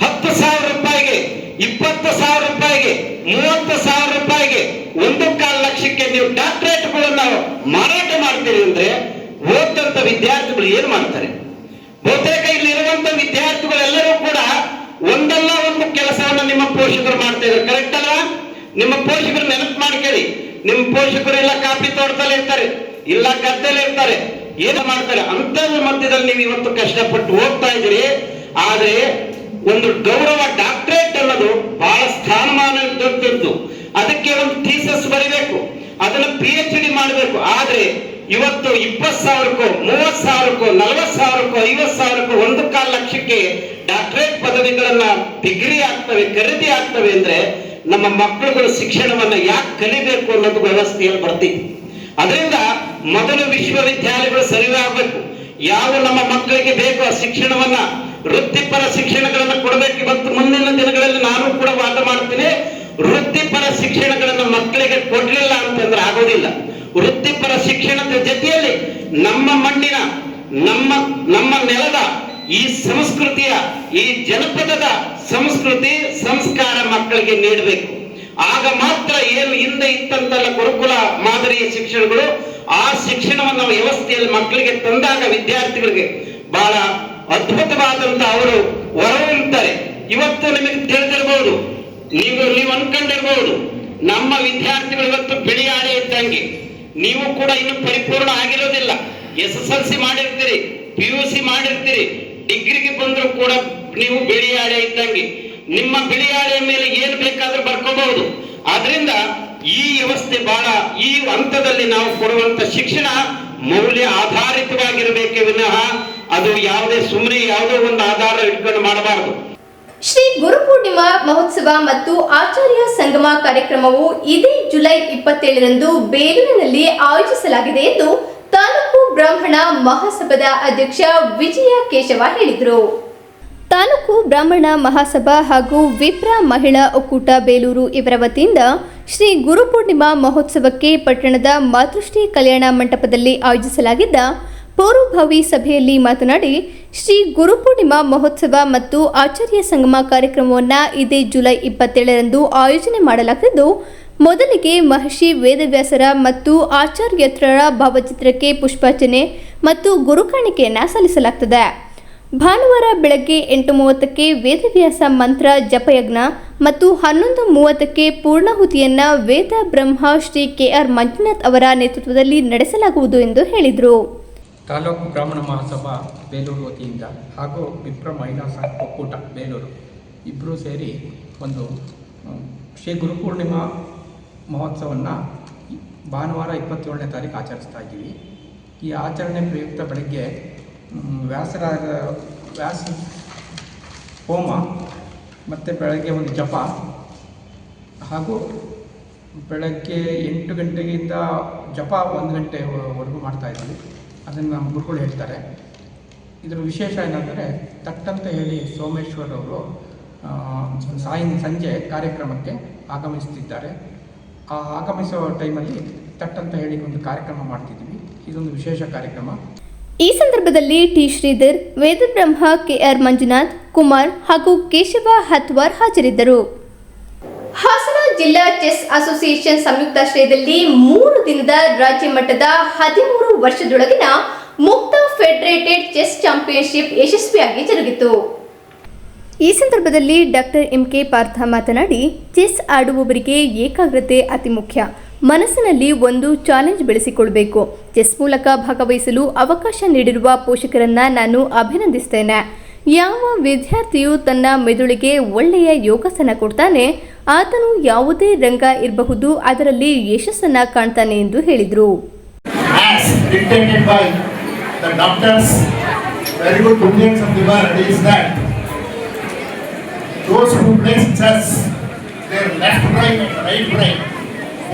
10,000 ರೂಪಾಯಿಗೆ, 20,000 ರೂಪಾಯಿಗೆ, 30,000 ರೂಪಾಯಿಗೆ, 1.25 ಲಕ್ಷಕ್ಕೆ ನೀವು ಡಾಕ್ಟರೇಟ್ಗಳನ್ನು ಮಾರಾಟ ಮಾಡ್ತೀರಿ ಅಂದ್ರೆ ಓದಂತ ವಿದ್ಯಾರ್ಥಿಗಳು ಏನ್ ಮಾಡ್ತಾರೆ? ಬಹುತೇಕ ಇಲ್ಲಿ ಇರುವಂತ ವಿದ್ಯಾರ್ಥಿಗಳೆಲ್ಲರೂ ಕೂಡ ಒಂದಲ್ಲ ಒಂದು ಕೆಲಸವನ್ನು ನಿಮ್ಮ ಪೋಷಕರು ಮಾಡ್ತಾ ಇದ್ದಾರೆ. ಕರೆಕ್ಟ್ ಅಲ್ವಾ? ನಿಮ್ಮ ಪೋಷಕರು ನೆನಪು ಮಾಡ್ಕೊಳ್ಳಿ. ನಿಮ್ಮ ಪೋಷಕರು ಎಲ್ಲ ಕಾಫಿ ತೋಟದಲ್ಲಿ ಇರ್ತಾರೆ, ಇಲ್ಲ ಗದ್ದೆಯಲ್ಲಿ ಇರ್ತಾರೆ, ಏನು ಮಾಡ್ತಾರೆ. ಅಂತದ್ರ ಮಧ್ಯದಲ್ಲಿ ನೀವು ಇವತ್ತು ಕಷ್ಟಪಟ್ಟು ಓದ್ತಾ ಇದ್ದೀರಿ. ಆದ್ರೆ ಒಂದು ಗೌರವ ಡಾಕ್ಟರೇಟ್ ಅನ್ನೋದು ಬಹಳ ಸ್ಥಾನಮಾನ ದೊಡ್ಡದ್ದು. ಅದಕ್ಕೆ ಒಂದು ಥೀಸಸ್ ಬರೀಬೇಕು, ಅದನ್ನು PhD ಮಾಡಬೇಕು. ಆದ್ರೆ ಇವತ್ತು 20,000ಕ್ಕೋ, 30,000ಕ್ಕೋ, 40,000ಕ್ಕೋ, 50,000ಕ್ಕೋ, 1.25 ಲಕ್ಷಕ್ಕೆ ಡಾಕ್ಟರೇಟ್ ಪದವಿಗಳನ್ನ ಡಿಗ್ರಿ ಆಗ್ತವೆ, ಖರೀದಿ ಆಗ್ತವೆ ಅಂದ್ರೆ ನಮ್ಮ ಮಕ್ಕಳುಗಳು ಶಿಕ್ಷಣವನ್ನ ಯಾಕೆ ಕಲಿಬೇಕು ಅನ್ನೋದು ವ್ಯವಸ್ಥೆಯಲ್ಲಿ ಬರ್ತೀವಿ. ಅದರಿಂದ ಮೊದಲು ವಿಶ್ವವಿದ್ಯಾಲಯಗಳು ಸರಿಯಾಗಬೇಕು. ಯಾವ ನಮ್ಮ ಮಕ್ಕಳಿಗೆ ಬೇಕು ಆ ಶಿಕ್ಷಣವನ್ನ, ವೃತ್ತಿಪರ ಶಿಕ್ಷಣಗಳನ್ನ ಕೊಡಬೇಕು. ಇವತ್ತು ಮುಂದಿನ ದಿನಗಳಲ್ಲಿ ನಾನು ಕೂಡ ವಾದ ಮಾಡ್ತೀನಿ, ವೃತ್ತಿಪರ ಶಿಕ್ಷಣಗಳನ್ನ ಮಕ್ಕಳಿಗೆ ಕೊಡ್ಲಿಲ್ಲ ಅಂತಂದ್ರೆ ಇಲ್ಲ. ವೃತ್ತಿಪರ ಶಿಕ್ಷಣದ ಜೊತೆಯಲ್ಲಿ ನಮ್ಮ ಮಣ್ಣಿನ ನಮ್ಮ ನೆಲದ ಈ ಸಂಸ್ಕೃತಿಯ ಈ ಜನಪದದ ಸಂಸ್ಕೃತಿ ಸಂಸ್ಕಾರ ಮಕ್ಕಳಿಗೆ ನೀಡಬೇಕು. ಆಗ ಮಾತ್ರ ಏನು ಹಿಂದೆ ಇತ್ತಂತಲ್ಲ ಗುರುಕುಲ ಮಾದರಿಯ ಶಿಕ್ಷಣಗಳು, ಆ ಶಿಕ್ಷಣವನ್ನು ವ್ಯವಸ್ಥೆಯಲ್ಲಿ ಮಕ್ಕಳಿಗೆ ತಂದಾಗ ವಿದ್ಯಾರ್ಥಿಗಳಿಗೆ ಬಹಳ ಅದ್ಭುತವಾದಂತ ಅವರು ಹೊರಹೊಮ್ಮುತ್ತಾರೆ. ಇವತ್ತು ನಿಮಗೆ ತಿಳಿದಿರಬಹುದು, ನೀವು ಅನ್ಕೊಂಡಿರ್ಬಹುದು, ನಮ್ಮ ವಿದ್ಯಾರ್ಥಿಗಳು ಇವತ್ತು ಬಿಳಿಯಾಡೆ ಇದ್ದಂಗೆ. ನೀವು ಕೂಡ ಇನ್ನು ಪರಿಪೂರ್ಣ ಆಗಿರೋದಿಲ್ಲ. SSLC ಮಾಡಿರ್ತೀರಿ, PUC ಮಾಡಿರ್ತೀರಿ, ಡಿಗ್ರಿಗೆ ಬಂದರೂ ಕೂಡ ನೀವು ಬಿಳಿಯಾಡೆ ಇದ್ದಂಗೆ. ನಿಮ್ಮ ಬಿಳಿಯಾಡೆಯ ಮೇಲೆ ಏನು ಬೇಕಾದ್ರೂ ಬರ್ಕೋಬಹುದು. ಆದ್ರಿಂದ ಈ ವ್ಯವಸ್ಥೆ ಬಹಳ ಈ ಹಂತದಲ್ಲಿ ನಾವು ಕೊಡುವಂತ ಶಿಕ್ಷಣ ಮೌಲ್ಯ ಆಧಾರಿತವಾಗಿರಬೇಕೇ ವಿನಃ ಅದು ಯಾವುದೇ ಸುಮ್ಮನೆ ಯಾವುದೋ ಒಂದು ಆಧಾರ ಇಟ್ಕೊಂಡು ಮಾಡಬಾರದು. ಶ್ರೀ ಗುರುಪೂರ್ಣಿಮಾ ಮಹೋತ್ಸವ ಮತ್ತು ಆಚಾರ್ಯ ಸಂಗಮ ಕಾರ್ಯಕ್ರಮವು ಇದೇ ಜುಲೈ 27ರಂದು ಬೇಲೂರಿನಲ್ಲಿ ಆಯೋಜಿಸಲಾಗಿದೆ ಎಂದು ತಾಲೂಕು ಬ್ರಾಹ್ಮಣ ಮಹಾಸಭಾದ ಅಧ್ಯಕ್ಷ ವಿಜಯ ಕೇಶವ ಹೇಳಿದರು. ತಾಲೂಕು ಬ್ರಾಹ್ಮಣ ಮಹಾಸಭಾ ಹಾಗೂ ವಿಪ್ರ ಮಹಿಳಾ ಒಕ್ಕೂಟ ಬೇಲೂರು ಇವರ ವತಿಯಿಂದ ಶ್ರೀ ಗುರುಪೂರ್ಣಿಮಾ ಮಹೋತ್ಸವಕ್ಕೆ ಪಟ್ಟಣದ ಮಾತೃಶ್ರೀ ಕಲ್ಯಾಣ ಮಂಟಪದಲ್ಲಿ ಆಯೋಜಿಸಲಾಗಿದ್ದ ಪೂರ್ವಭಾವಿ ಸಭೆಯಲ್ಲಿ ಮಾತನಾಡಿ, ಶ್ರೀ ಗುರುಪೂರ್ಣಿಮಾ ಮಹೋತ್ಸವ ಮತ್ತು ಆಚಾರ್ಯ ಸಂಗಮ ಕಾರ್ಯಕ್ರಮವನ್ನು ಇದೇ ಜುಲೈ 27ರಂದು ಆಯೋಜನೆ ಮಾಡಲಾಗಿದ್ದು, ಮೊದಲಿಗೆ ಮಹರ್ಷಿ ವೇದವ್ಯಾಸರ ಮತ್ತು ಆಚಾರ್ಯತ್ರರ ಭಾವಚಿತ್ರಕ್ಕೆ ಪುಷ್ಪಾರ್ಚನೆ ಮತ್ತು ಗುರುಕಾಣಿಕೆಯನ್ನು ಸಲ್ಲಿಸಲಾಗುತ್ತದೆ. ಭಾನುವಾರ ಬೆಳಗ್ಗೆ 8:30ಕ್ಕೆ ವೇದವ್ಯಾಸ ಮಂತ್ರ ಜಪಯಜ್ಞ ಮತ್ತು 11:30ಕ್ಕೆ ಪೂರ್ಣಾಹುತಿಯನ್ನು ವೇದ ಬ್ರಹ್ಮ ಶ್ರೀ KR ಮಂಜುನಾಥ್ ಅವರ ನೇತೃತ್ವದಲ್ಲಿ ನಡೆಸಲಾಗುವುದು ಎಂದು ಹೇಳಿದರು. ತಾಲೂಕು ಬ್ರಾಹ್ಮಣ ಮಹಾಸಭಾ ಬೇಲೂರು ವತಿಯಿಂದ ಹಾಗೂ ವಿಪ್ರ ಮಹಿಳಾ ಒಕ್ಕೂಟ ಬೇಲೂರು ಇಬ್ಬರೂ ಸೇರಿ ಒಂದು ಶ್ರೀ ಗುರುಪೂರ್ಣಿಮಾ ಮಹೋತ್ಸವವನ್ನು ಭಾನುವಾರ 27ನೇ ತಾರೀಕು ಆಚರಿಸ್ತಾ ಇದ್ದೀವಿ. ಈ ಆಚರಣೆ ಪ್ರಯುಕ್ತ ಬೆಳಗ್ಗೆ ವ್ಯಾಸ ಹೋಮ ಮತ್ತು ಬೆಳಗ್ಗೆ ಒಂದು ಜಪ ಹಾಗೂ ಬೆಳಗ್ಗೆ 8 ಗಂಟೆಗಿಂದ ಜಪ 1 ಗಂಟೆವರೆಗೂ ಮಾಡ್ತಾಯಿದ್ದೀವಿ. ಅದನ್ನು ನಮ್ಮ ಗುರುಗಳು ಹೇಳ್ತಾರೆ. ಇದರ ವಿಶೇಷ ಏನಂದರೆ ತಟ್ಟಂತ ಹೇಳಿ ಸೋಮೇಶ್ವರ್ ಅವರು ಸಂಜೆ ಕಾರ್ಯಕ್ರಮಕ್ಕೆ ಆಗಮಿಸುತ್ತಿದ್ದಾರೆ. ಆ ಆಗಮಿಸೋ ಟೈಮಲ್ಲಿ ತಟ್ಟಂತ ಹೇಳಿ ಒಂದು ಕಾರ್ಯಕ್ರಮ ಮಾಡ್ತಿದ್ದೀವಿ. ಇದೊಂದು ವಿಶೇಷ ಕಾರ್ಯಕ್ರಮ. ಈ ಸಂದರ್ಭದಲ್ಲಿ ಟಿ ಶ್ರೀಧರ್, ವೇದಬ್ರಹ್ಮ KR ಮಂಜುನಾಥ್, ಕುಮಾರ್ ಹಾಗೂ ಕೇಶವ ಹತ್ವಾರ್ ಹಾಜರಿದ್ದರು. ಹಾಸನ ಜಿಲ್ಲಾ ಚೆಸ್ ಅಸೋಸಿಯೇಷನ್ ಸಂಯುಕ್ತಾಶ್ರಯದಲ್ಲಿ 3 ದಿನದ ರಾಜ್ಯ ಮಟ್ಟದ 13 ವರ್ಷದೊಳಗಿನ ಮುಕ್ತ ಫೆಡರೇಟೆಡ್ ಚೆಸ್ ಚಾಂಪಿಯನ್ಶಿಪ್ ಯಶಸ್ವಿಯಾಗಿ ಜರುಗಿತು. ಈ ಸಂದರ್ಭದಲ್ಲಿ ಡಾಕ್ಟರ್ MK ಪಾರ್ಥ ಮಾತನಾಡಿ, ಚೆಸ್ ಆಡುವವರಿಗೆ ಏಕಾಗ್ರತೆ ಅತಿ ಮುಖ್ಯ. ಮನಸ್ಸಿನಲ್ಲಿ ಒಂದು ಚಾಲೆಂಜ್ ಬೆಳೆಸಿಕೊಳ್ಳಬೇಕು. ಚೆಸ್ ಮೂಲಕ ಭಾಗವಹಿಸಲು ಅವಕಾಶ ನೀಡಿರುವ ಪೋಷಕರನ್ನ ನಾನು ಅಭಿನಂದಿಸ್ತೇನೆ. ಯಾವ ವಿದ್ಯಾರ್ಥಿಯು ತನ್ನ ಮೆದುಳಿಗೆ ಒಳ್ಳೆಯ ಯೋಗಾಸನ ಕೊಡ್ತಾನೆ, ಆತನು ಯಾವುದೇ ರಂಗ ಇರಬಹುದು, ಅದರಲ್ಲಿ ಯಶಸ್ಸನ್ನ ಕಾಣ್ತಾನೆ ಎಂದು ಹೇಳಿದರು.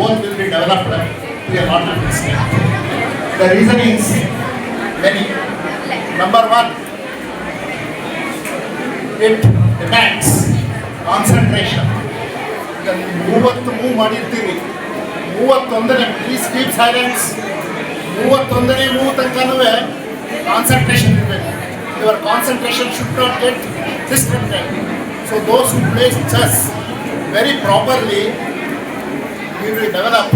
Both will be developed to a lot of extent. The reason is many. Number one, it demands concentration. Move ಮಾಡಿರ್ತೀವಿ, 31ನೇ ಪ್ಲೀಸ್ ಕೀಪ್ ಸೈಲೆನ್ಸ್. 31ನೇ ಮೂವ್ ತನಕನೂ ಕಾನ್ಸಂಟ್ರೇಷನ್ ಇರಬೇಕು. Your concentration should not get distracted. So those who place chess very properly, we will develop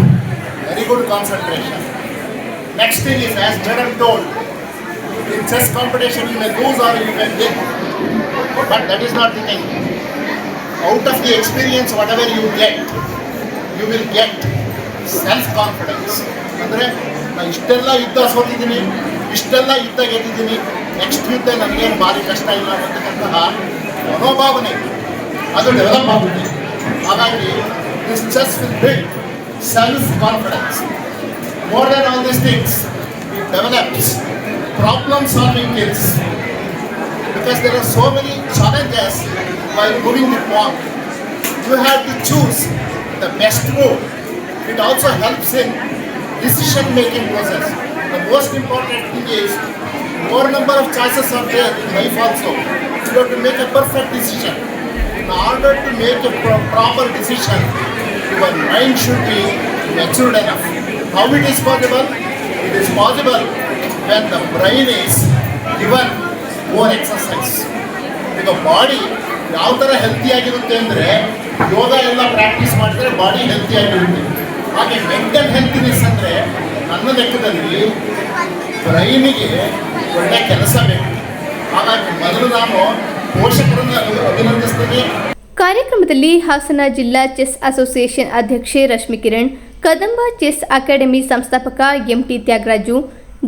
very good concentration. Next thing is, as Madam told, in chess competition you may lose or you may win, but that is not the thing. Out of the experience, whatever you get, you will get self-confidence. ಅಂದರೆ ನಾನು ಇಷ್ಟೆಲ್ಲ ಯುದ್ಧ ಸೋತಿದ್ದೀನಿ, ಇಷ್ಟೆಲ್ಲ ಯುದ್ಧ ಗೆದ್ದಿದ್ದೀನಿ, next ಯುದ್ಧ ನನಗೇನು ಭಾರಿ ಕಷ್ಟ ಇಲ್ಲ ಅನ್ನತಕ್ಕಂತಹ ಮನೋಭಾವನೆ ಅದು ಡೆವಲಪ್ ಆಗುತ್ತೆ. ಹಾಗಾಗಿ this chess will build self-confidence. More than all these things, it develops problem-solving skills, because there are so many challenges while moving the pawn. You have to choose the best move. It also helps in decision-making process. The most important thing is, more number of choices are there in life also. You have to make a perfect decision. In order to make a proper decision, your mind should be matured enough. How it is possible? It is possible when the brain is given more exercise. ಈಗ body ಯಾವ ಥರ healthy ಆಗಿರುತ್ತೆ ಅಂದರೆ ಯೋಗ ಎಲ್ಲ practice ಮಾಡಿದ್ರೆ body healthy ಆಗಿರುತ್ತೆ. ಹಾಗೆ mental healthiness ಅಂದರೆ ನನ್ನ ಲೆಕ್ಕದಲ್ಲಿ ಬ್ರೈನಿಗೆ ಒಳ್ಳೆ ಕೆಲಸ ಬೇಕು. ಹಾಗಾಗಿ ಮೊದಲು ನಾನು ಪೋಷಕರನ್ನು ಅಭಿನಂದಿಸ್ತೇನೆ. ಕಾರ್ಯಕ್ರಮದಲ್ಲಿ ಹಾಸನ ಜಿಲ್ಲಾ ಚೆಸ್ ಅಸೋಸಿಯೇಷನ್ ಅಧ್ಯಕ್ಷೆ ರಶ್ಮಿ ಕಿರಣ್, ಕದಂಬ ಚೆಸ್ ಅಕಾಡೆಮಿ ಸಂಸ್ಥಾಪಕ ಎಂಟಿ ತ್ಯಾಗರಾಜು,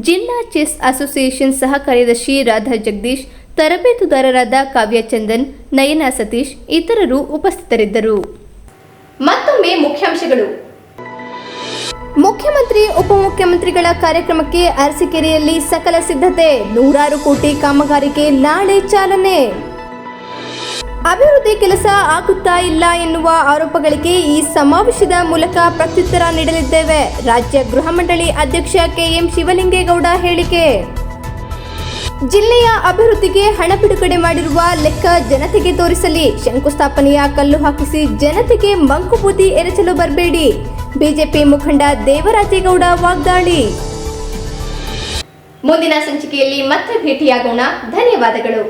ಜಿಲ್ಲಾ ಚೆಸ್ ಅಸೋಸಿಯೇಷನ್ ಸಹ ಕಾರ್ಯದರ್ಶಿ ರಾಧಾ ಜಗದೀಶ್, ತರಬೇತುದಾರರಾದ ಕಾವ್ಯ ಚಂದನ್, ನಯನ ಸತೀಶ್ ಇತರರು ಉಪಸ್ಥಿತರಿದ್ದರು. ಮತ್ತೊಮ್ಮೆ ಮುಖ್ಯಾಂಶಗಳು. ಮುಖ್ಯಮಂತ್ರಿ ಉಪಮುಖ್ಯಮಂತ್ರಿಗಳ ಕಾರ್ಯಕ್ರಮಕ್ಕೆ ಅರಸೀಕೆರೆಯಲ್ಲಿ ಸಕಲ ಸಿದ್ಧತೆ, 100 ಕೋಟಿ ಕಾಮಗಾರಿಗೆ ನಾಳೆ ಚಾಲನೆ. ಅಭಿವೃದ್ಧಿ ಕೆಲಸ ಆಗುತ್ತಾ ಇಲ್ಲ ಎನ್ನುವ ಆರೋಪಗಳಿಗೆ ಈ ಸಮಾವೇಶದ ಮೂಲಕ ಪ್ರತ್ಯುತ್ತರ ನೀಡಲಿದ್ದೇವೆ. ರಾಜ್ಯ ಗೃಹ ಮಂಡಳಿ ಅಧ್ಯಕ್ಷ ಕೆಎಂ ಶಿವಲಿಂಗೇಗೌಡ ಹೇಳಿಕೆ. ಜಿಲ್ಲೆಯ ಅಭಿವೃದ್ಧಿಗೆ ಹಣ ಬಿಡುಗಡೆ ಮಾಡಿರುವ ಲೆಕ್ಕ ಜನತೆಗೆ ತೋರಿಸಲಿ. ಶಂಕುಸ್ಥಾಪನೆಯ ಕಲ್ಲು ಹಾಕಿಸಿ ಜನತೆಗೆ ಮಂಕುಬೂದಿ ಎರಚಲು ಬರಬೇಡಿ. ಬಿಜೆಪಿ ಮುಖಂಡ ದೇವರಾಜೇಗೌಡ ವಾಗ್ದಾಳಿ. ಮುಂದಿನ ಸಂಚಿಕೆಯಲ್ಲಿ ಮತ್ತೆ ಭೇಟಿಯಾಗೋಣ. ಧನ್ಯವಾದಗಳು.